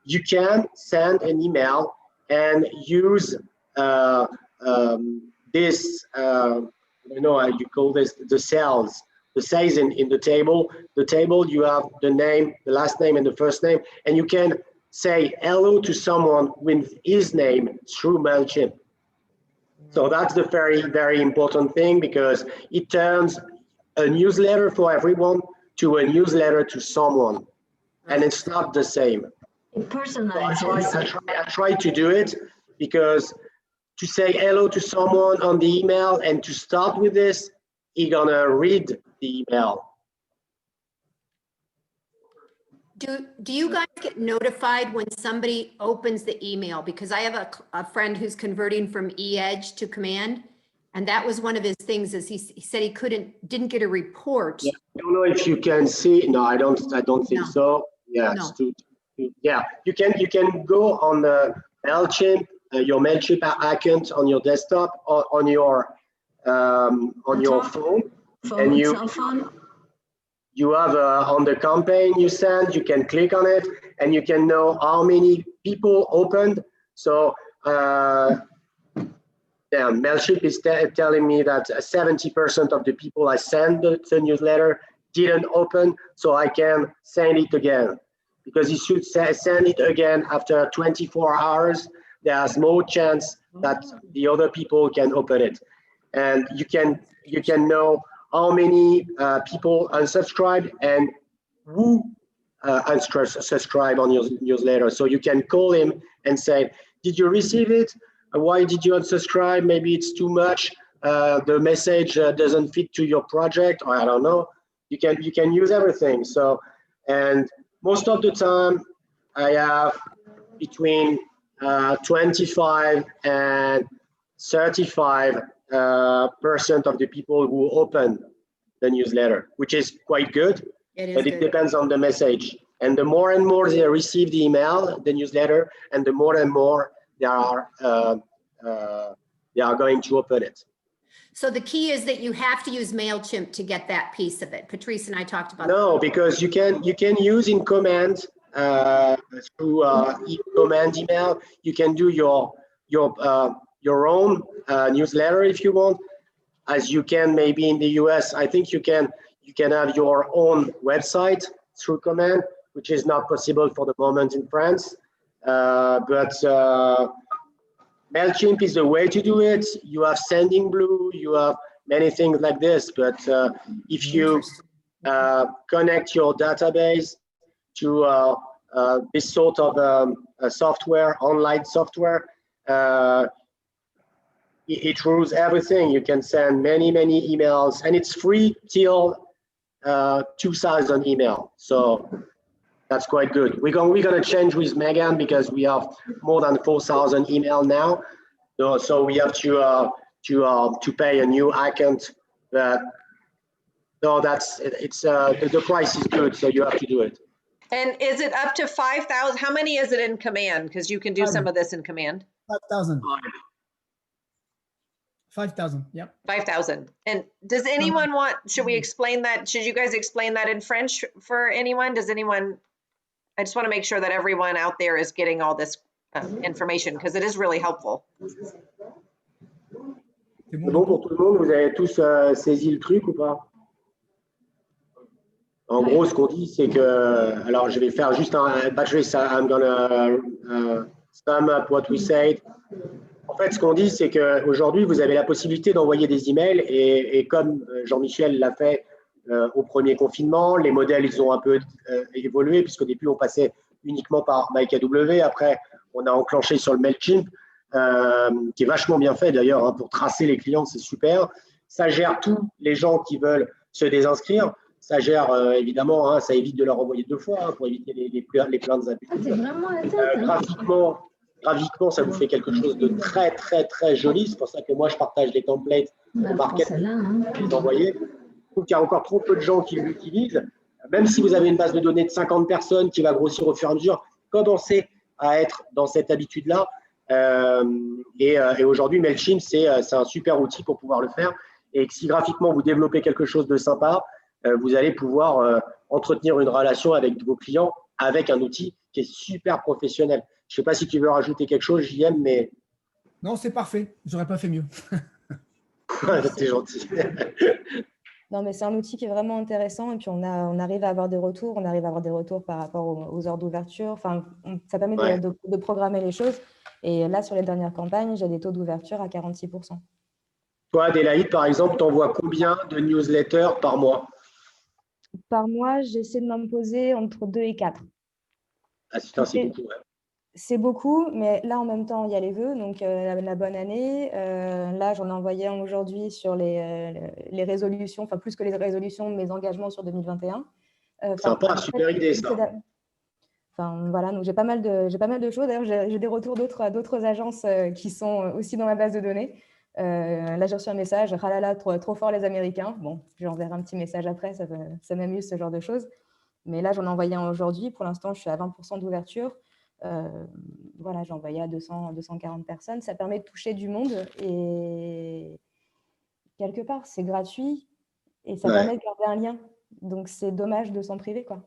you can send an email and use this, I don't know how you call this, the cells in the table. The table, you have the name, the last name, and the first name, and you can say hello to someone with his name through MailChimp. So that's the very, very important thing, because it turns a newsletter for everyone to a newsletter to someone, and it's not the same. It personalizes. I try to do it, because to say hello to someone on the email and to start with this, you're gonna read the email. do you guys get notified when somebody opens the email? Because I have a friend who's converting from e-edge to Command, and that was one of his things, is he said he didn't get a report. Yeah, I don't know if you can see. No, I don't think so. Yeah, No. Yeah, you can go on the MailChimp, your MailChimp account on your desktop or on your phone, and Cell phone. you have on the campaign you send, you can click on it and you can know how many people opened. So MailChimp is telling me that 70% of the people I send the newsletter didn't open, so I can send it again. Because you should send it again after 24 hours. There's more chance that the other people can open it. And you can know how many people unsubscribed and who unsubscribe on your newsletter. So you can call him and say, did you receive it? Why did you unsubscribe? Maybe it's too much. The message doesn't fit to your project, or I don't know. You can use everything. So, and most of the time I have between 25 and 35% of the people who open the newsletter, which is quite good, but it depends on the message. And the more and more they receive the email, the newsletter, and the more and more they are going to open it. So the key is that you have to use MailChimp to get that piece of it. Patrice and I talked about No, that. because you can use in command through command email. You can do your own newsletter if you want, as you can maybe in the US. I think you can have your own website through command, which is not possible for the moment in France. But MailChimp is the way to do it. You have Sending Blue, you have many things like this. But if you connect your database to this sort of software, online software, it rules everything. You can send many emails, and it's free till 2,000 email. So that's quite good. We're gonna change with Megan because we have more than 4,000 email now. So we have to pay a new account. But no, the price is good, so you have to do it. And is it up to 5,000? How many is it in command? Because you can do some of this in command. 5,000. 5,000, yep. 5,000. And does anyone want, should we explain that? Should you guys explain that in French for anyone? Does anyone, I just want to make sure that everyone out there is getting all this information because it is really helpful. C'est bon pour tout le monde? Vous avez tous saisi le truc ou pas? En gros, ce qu'on dit, c'est que, alors je vais faire juste un, Patrice, I'm gonna sum up what we said. En fait, ce qu'on dit, c'est qu'aujourd'hui, vous avez la possibilité d'envoyer des emails et comme Jean-Michel l'a fait au premier confinement, les modèles, ils ont un peu évolué puisqu'au début, on passait uniquement par MyKW. Après, on a enclenché sur le MailChimp, qui est vachement bien fait d'ailleurs, hein, pour tracer les clients, c'est super. Ça gère tous les gens qui veulent se désinscrire. Ça gère évidemment, hein, ça évite de leur envoyer 2 fois, hein, pour éviter les plaintes abusives. Graphiquement, ça vous fait quelque chose de très joli. C'est pour ça que moi, je partage les templates au market pour les envoyer. Je trouve qu'il y a encore trop peu de gens qui l'utilisent. Même si vous avez une base de données de 50 personnes qui va grossir au fur et à mesure, commencez à être dans cette habitude-là. Et aujourd'hui, MailChimp, c'est un super outil pour pouvoir le faire. Et si graphiquement, vous développez quelque chose de sympa, vous allez pouvoir entretenir une relation avec vos clients avec un outil qui est super professionnel. Je ne sais pas si tu veux rajouter quelque chose, JM, mais… Non, c'est parfait. J'aurais pas fait mieux. T'es gentil. Non, mais c'est un outil qui est vraiment intéressant et puis on arrive à avoir des retours. On arrive à avoir des retours par rapport aux heures d'ouverture. Enfin, ça permet de programmer les choses. Et là, sur les dernières campagnes, j'ai des taux d'ouverture à 46%. Toi, Adélaïde, par exemple, tu envoies combien de newsletters par mois? Par mois, j'essaie de m'imposer entre 2 et 4. Ah, putain, c'est beaucoup, ouais. C'est beaucoup, mais là, en même temps, il y a les vœux, donc la bonne année. Là, j'en ai envoyé un aujourd'hui sur les résolutions, enfin plus que les résolutions, mes engagements sur 2021. Sympa, super idée, ça. Enfin, voilà, donc j'ai pas mal de choses. D'ailleurs, j'ai des retours d'autres agences qui sont aussi dans ma base de données. Là, j'ai reçu un message, ah là là, trop fort les Américains. Bon, j'enverrai un petit message après, ça m'amuse ce genre de choses. Mais là, j'en ai envoyé un aujourd'hui. Pour l'instant, je suis à 20% d'ouverture. Voilà, j'ai envoyé à 240 personnes. Ça permet de toucher du monde et quelque part, c'est gratuit et ça permet de garder un lien. Donc, c'est dommage de s'en priver, quoi.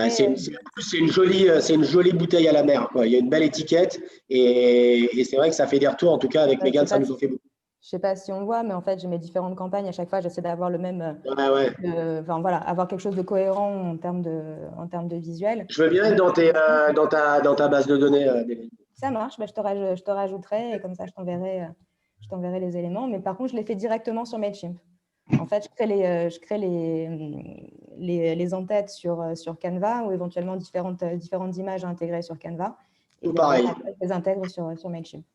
C'est une jolie bouteille à la mer, quoi. Il y a une belle étiquette et c'est vrai que ça fait des retours. En tout cas, avec Megan, ça nous en fait beaucoup. Je ne sais pas si on voit, mais en fait, j'ai mes différentes campagnes. À chaque fois, j'essaie d'avoir le même. Enfin, voilà, avoir quelque chose de cohérent en termes de visuel. Je veux bien être dans ta base de données. Ça marche, je te rajouterai et comme ça, je t'enverrai les éléments. Mais par contre, je les fais directement sur MailChimp. En fait, je crée les en-têtes sur Canva ou éventuellement différentes images à intégrer sur Canva. Et pareil. Je les intègre sur MailChimp.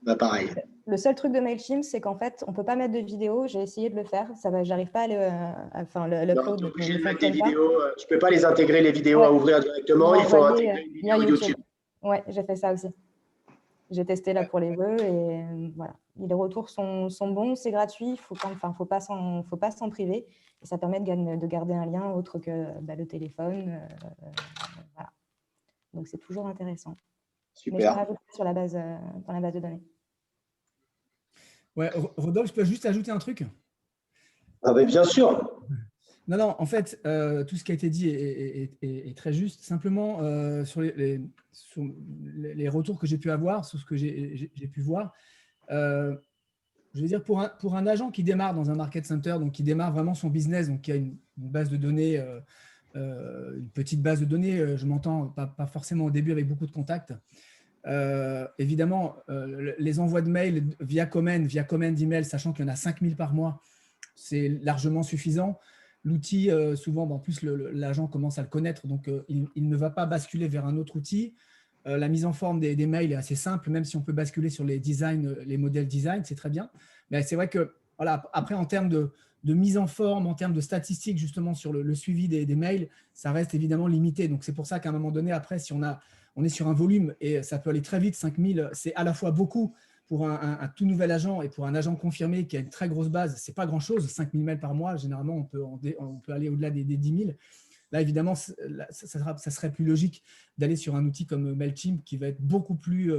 Bah, pareil. Le seul truc de MailChimp, c'est qu'en fait, on ne peut pas mettre de vidéo. J'ai essayé de le faire. J'arrive pas à l'upload. Tu es obligé de mettre des vidéos. Tu ne peux pas les intégrer, les vidéos à ouvrir directement. Il faut intégrer une vidéo YouTube. Ouais, j'ai fait ça aussi. J'ai testé là pour les vœux et voilà. Les retours sont bons, c'est gratuit, faut pas s'en priver. Et ça permet de garder un lien autre que le téléphone. Voilà. Donc, c'est toujours intéressant. Super. Mais je peux rajouter sur la base, dans la base de données. Ouais, Rodolphe, je peux juste ajouter un truc? Ah ben, bien sûr. Non, en fait, tout ce qui a été dit est très juste. Simplement, sur les retours que j'ai pu avoir, sur ce que j'ai pu voir, je veux dire, pour un agent qui démarre dans un market center, donc qui démarre vraiment son business, donc qui a une base de données, une petite base de données, je m'entends pas forcément au début avec beaucoup de contacts. Évidemment, les envois de mails via command email, sachant qu'il y en a 5000 par mois, c'est largement suffisant. L'outil, souvent, en plus, l'agent commence à le connaître, donc il ne va pas basculer vers un autre outil. La mise en forme des mails est assez simple, même si on peut basculer sur les designs, les modèles design, c'est très bien. Mais c'est vrai que, voilà, après, en termes de mise en forme, en termes de statistiques, justement, sur le suivi des mails, ça reste évidemment limité. Donc, c'est pour ça qu'à un moment donné, après, si on est sur un volume, et ça peut aller très vite, 5000, c'est à la fois beaucoup pour un tout nouvel agent et pour un agent confirmé qui a une très grosse base, ce n'est pas grand-chose, 5000 mails par mois, généralement, on peut aller au-delà des 10 000. Là, évidemment, ça serait plus logique d'aller sur un outil comme MailChimp qui va être beaucoup plus,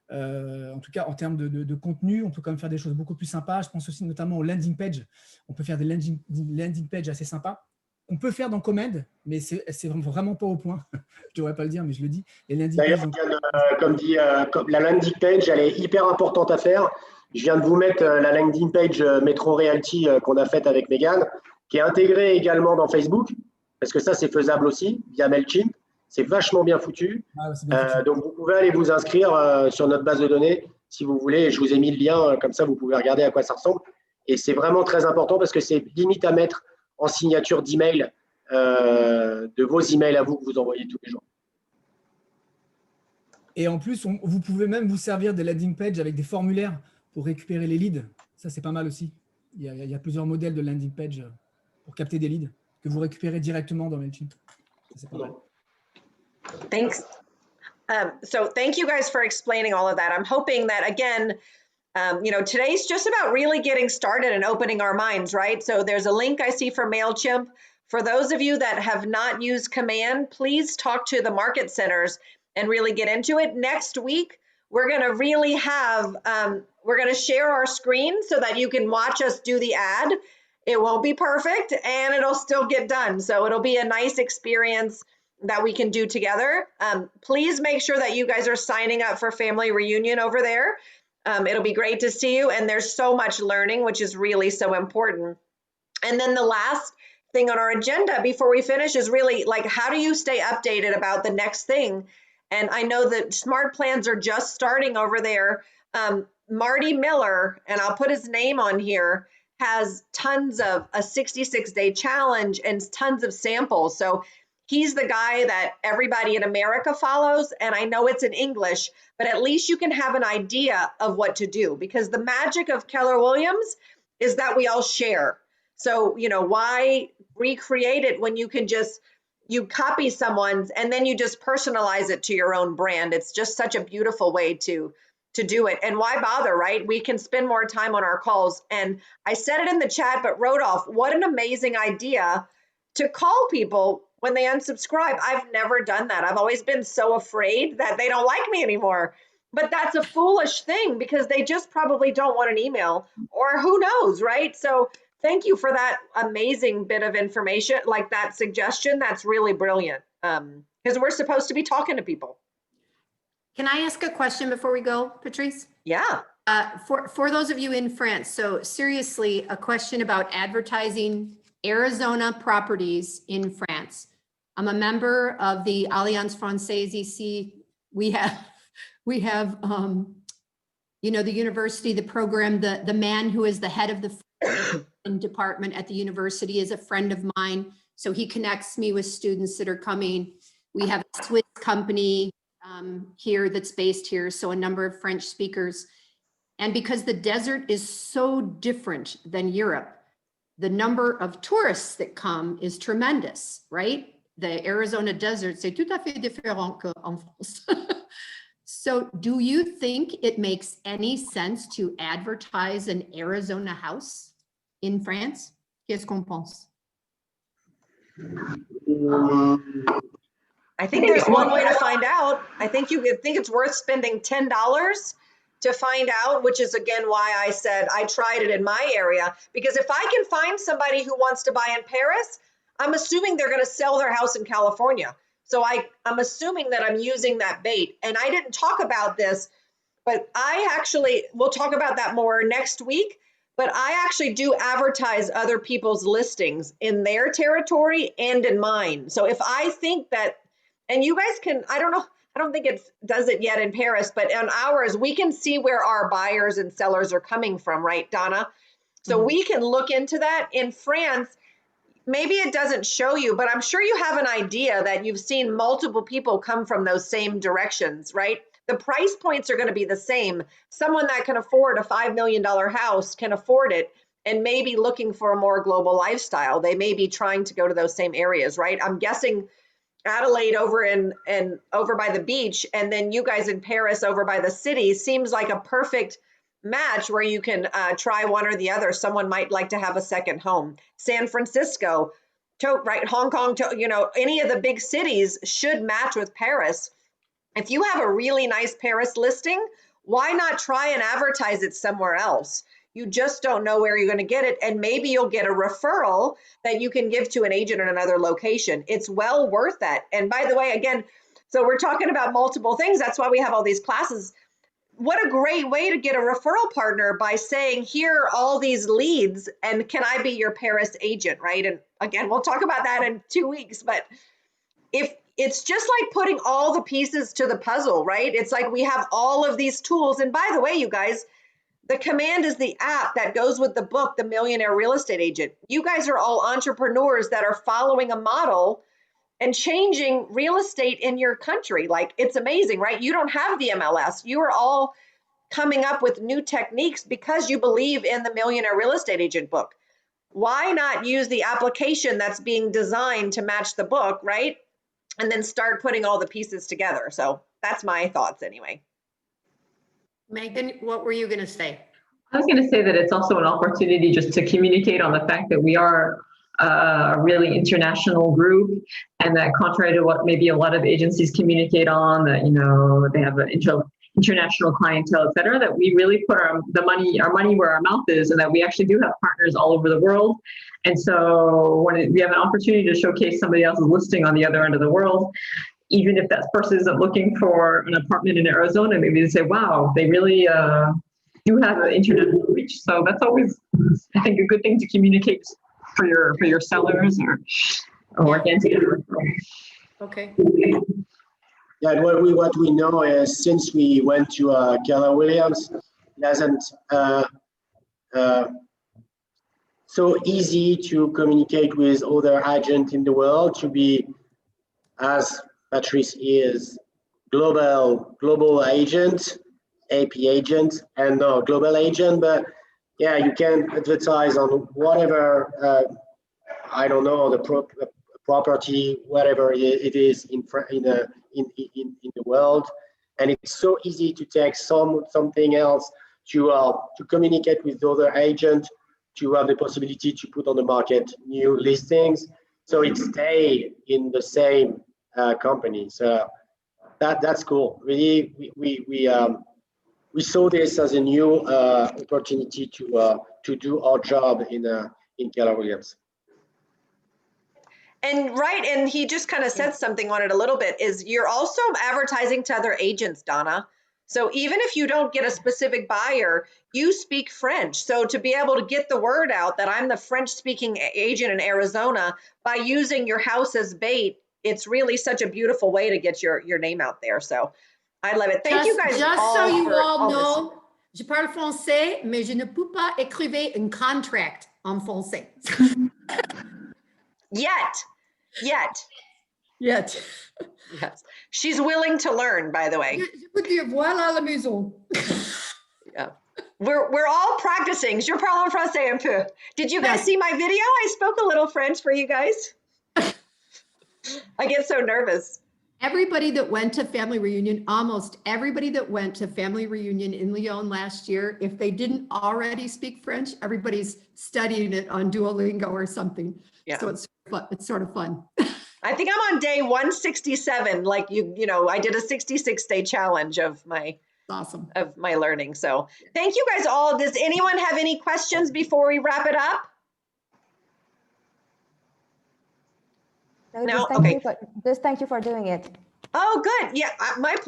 en tout cas en termes de contenu, on peut quand même faire des choses beaucoup plus sympas. Je pense aussi notamment aux landing page. On peut faire des landing pages assez sympas. On peut faire dans Command, mais c'est vraiment pas au point. Je ne devrais pas le dire, mais je le dis. D'ailleurs, comme dit, la landing page, elle est hyper importante à faire. Je viens de vous mettre la landing page Metro Realty qu'on a faite avec Megan, qui est intégrée également dans Facebook, parce que ça, c'est faisable aussi via MailChimp. C'est vachement bien foutu. Ah, bien foutu. Donc, vous pouvez aller vous inscrire sur notre base de données si vous voulez. Je vous ai mis le lien, comme ça, vous pouvez regarder à quoi ça ressemble. Et c'est vraiment très important parce que c'est limite à mettre en signature d'email de vos emails à vous que vous envoyez tous les jours. Et en plus, vous pouvez même vous servir des landing pages avec des formulaires pour récupérer les leads. Ça, c'est pas mal aussi. Il y a plusieurs modèles de landing page pour capter des leads que vous récupérez directement dans MailChimp. C'est pas mal. Thanks. So thank you guys for explaining all of that. I'm hoping that, again, today's just about really getting started and opening our minds, right? So there's a link I see for MailChimp. For those of you that have not used Command, please talk to the market centers and really get into it. Next week, we're going to really we're going to share our screen so that you can watch us do the ad. It won't be perfect and it'll still get done. So it'll be a nice experience that we can do together. Please make sure that you guys are signing up for Family Reunion over there. It'll be great to see you. And there's so much learning, which is really so important. And then the last thing on our agenda before we finish is really like, how do you stay updated about the next thing? And I know that Smart Plans are just starting over there. Marty Miller, and I'll put his name on here, has tons of a 66-day challenge and tons of samples. So he's the guy that everybody in America follows. And I know it's in English, but at least you can have an idea of what to do, because the magic of Keller Williams is that we all share. So, why recreate it when you can you copy someone's and then you just personalize it to your own brand. It's just such a beautiful way to do it. And why bother, right? We can spend more time on our calls. And I said it in the chat, but Rodolphe, what an amazing idea to call people when they unsubscribe. I've never done that. I've always been so afraid that they don't like me anymore. But that's a foolish thing because they just probably don't want an email, or who knows, right? So thank you for that amazing bit of information, like that suggestion. That's really brilliant, because we're supposed to be talking to people. Can I ask a question before we go, Patrice? Yeah. For those of you in France, so seriously, a question about advertising Arizona properties in France. I'm a member of the Alliance Française ici. We have the university, the program, the man who is the head of the department at the university is a friend of mine. So he connects me with students that are coming. We have a Swiss company here that's based here. So a number of French speakers. And because the desert is so different than Europe, the number of tourists that come is tremendous, right? The Arizona desert, c'est tout à fait différent qu'en France. So do you think it makes any sense to advertise an Arizona house in France? Qu'est-ce qu'on pense? I think there's one way to find out. I think you think it's worth spending $10 to find out, which is again why I said I tried it in my area, because if I can find somebody who wants to buy in Paris, I'm assuming they're going to sell their house in California. So I'm assuming that I'm using that bait. And I didn't talk about this, but we'll talk about that more next week. But I actually do advertise other people's listings in their territory and in mine. So if I think that, and you guys can, I don't think it does it yet in Paris, but on ours, we can see where our buyers and sellers are coming from, right, Donna? So we can look into that. In France, maybe it doesn't show you, but I'm sure you have an idea that you've seen multiple people come from those same directions, right? The price points are going to be the same. Someone that can afford a $5 million house can afford it and may be looking for a more global lifestyle. They may be trying to go to those same areas, right? I'm guessing Adelaide over over by the beach, and then you guys in Paris over by the city seems like a perfect match where you can try one or the other. Someone might like to have a second home. San Francisco, right? Hong Kong, any of the big cities should match with Paris. If you have a really nice Paris listing, why not try and advertise it somewhere else? You just don't know where you're going to get it. And maybe you'll get a referral that you can give to an agent in another location. It's well worth that. And by the way, again, so we're talking about multiple things. That's why we have all these classes. What a great way to get a referral partner by saying, here are all these leads and can I be your Paris agent, right? And again, we'll talk about that in 2 weeks, but if it's just like putting all the pieces to the puzzle, right? It's like we have all of these tools. And by the way, you guys, the Command is the app that goes with the book, The Millionaire Real Estate Agent. You guys are all entrepreneurs that are following a model and changing real estate in your country. Like, it's amazing, right? You don't have the MLS. You are all coming up with new techniques because you believe in the Millionaire Real Estate Agent book. Why not use the application that's being designed to match the book, right? And then start putting all the pieces together. So that's my thoughts anyway. Megan, what were you going to say? I was going to say that it's also an opportunity just to communicate on the fact that we are a really international group, and that contrary to what maybe a lot of agencies communicate on, that, they have an international clientele, et cetera, that we really put our money where our mouth is, and that we actually do have partners all over the world. And so when we have an opportunity to showcase somebody else's listing on the other end of the world, even if that person isn't looking for an apartment in Arizona, maybe they say, wow, they really do have an international reach. So that's always, I think, a good thing to communicate for your sellers or against it. Okay. Yeah, and what we know is, since we went to Keller Williams, it hasn't so easy to communicate with other agents in the world, to be, as Patrice is, global agent, AP agent, and no global agent. But yeah, you can advertise on whatever, I don't know, the property, whatever it is in the world, and it's so easy to take something else to communicate with the other agent, to have the possibility to put on the market new listings, so it stay in the same company. So that's cool. Really, we saw this as a new opportunity to do our job in Keller Williams. And he just kind of said something on it a little bit, is you're also advertising to other agents, Donna. So even if you don't get a specific buyer, you speak French. So to be able to get the word out that I'm the French speaking agent in Arizona by using your house as bait, it's really such a beautiful way to get your name out there. So I love it. Thank you guys. Just all so you for all this. know, je parle français, mais je ne peux pas écrire un contract en français. Yet. Yet. Yes. She's willing to learn, by the way. Je peux dire voilà la maison. Yeah. We're all practicing. Je parle en français un peu. Did you guys see my video? I spoke a little French for you guys. I get so nervous. Everybody that went to family reunion, almost everybody that went to family reunion in Lyon last year, if they didn't already speak French, everybody's studying it on Duolingo or something. Yeah. So it's fun. It's sort of fun. I think I'm on day 167. Like you know, I did a 66-day challenge of my Awesome. learning. So thank you guys all. Does anyone have any questions before we wrap it up? No? Okay. Just thank you for doing it. Oh, good. Yeah,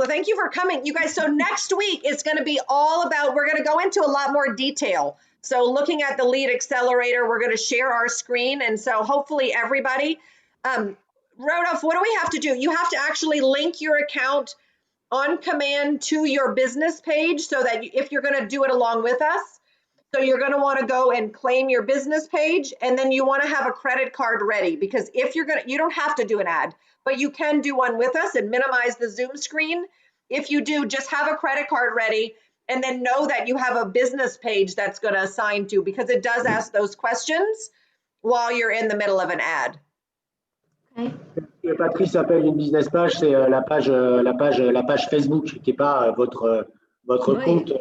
thank you for coming. You guys, so next week it's going to be all about, we're going to go into a lot more detail. So looking at the lead accelerator, we're going to share our screen. And so hopefully everybody, Rodolphe, what do we have to do? You have to actually link your account on command to your business page so that if you're going to do it along with us, so you're going to want to go and claim your business page, and then you want to have a credit card ready, because if you're going to, you don't have to do an ad, but you can do one with us and minimize the Zoom screen. If you do, just have a credit card ready, and then know that you have a business page that's going to assign to, because it does ask those questions while you're in the middle of an ad. Okay. Ce que Patrice appelle une business page, c'est la page Facebook, qui n'est pas votre Oui. compte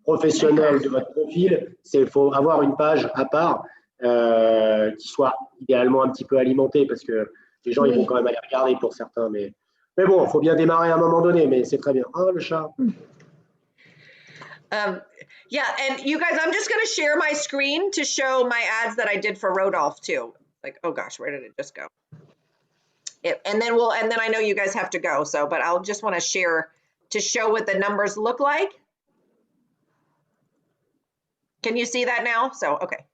professionnel de votre profil. Il faut avoir une page à part qui soit idéalement un petit peu alimentée, parce que les gens ils vont quand même aller regarder pour certains. Mais bon, il faut bien démarrer à un moment donné, mais c'est très bien. Ah, le chat. Yeah, and you guys, I'm just going to share my screen to show my ads that I did for Rodolphe too. Like, oh gosh, where did it just go? And then I know you guys have to go. So, but I'll just want to share to show what the numbers look like. Can you see that now? So, okay.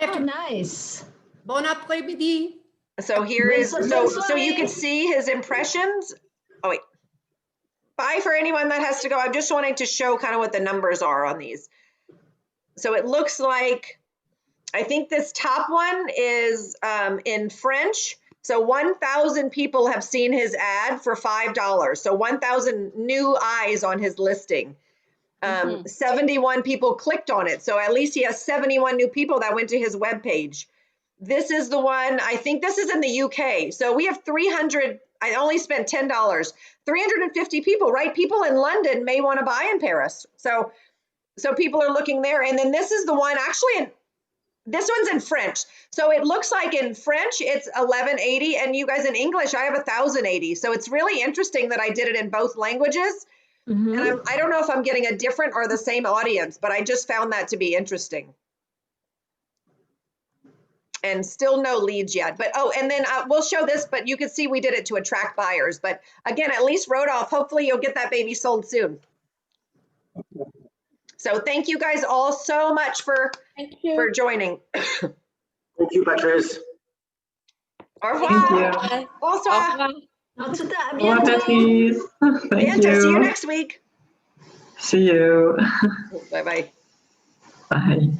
Oh, nice. Bon après-midi. So here is, so you can see his impressions. Oh wait. Bye for anyone that has to go. I'm just wanting to show kind of what the numbers are on these. So it looks like, I think this top one is in French. So 1,000 people have seen his ad for $5. So 1,000 new eyes on his listing. 71 people clicked on it. So at least he has 71 new people that went to his webpage. This is the one, I think this is in the UK. So we have 300, I only spent $10. 350 people, right? People in London may want to buy in Paris. So people are looking there. And then this is the one, actually, this one's in French. So it looks like in French, it's 1180. And you guys in English, I have 1080. So it's really interesting that I did it in both languages. Mm-hmm. And I don't know if I'm getting a different or the same audience, but I just found that to be interesting. And still no leads yet. But, oh, and then we'll show this, but you can see we did it to attract buyers. But again, at least Rodolphe, hopefully you'll get that baby sold soon. So thank you guys all so much for joining. Thank you, Patrice. Au revoir. Thank you. Bonsoir. En tout cas, à Bon bientôt. Patrice. Thank See you you. next week. See you. Bye-bye. Bye.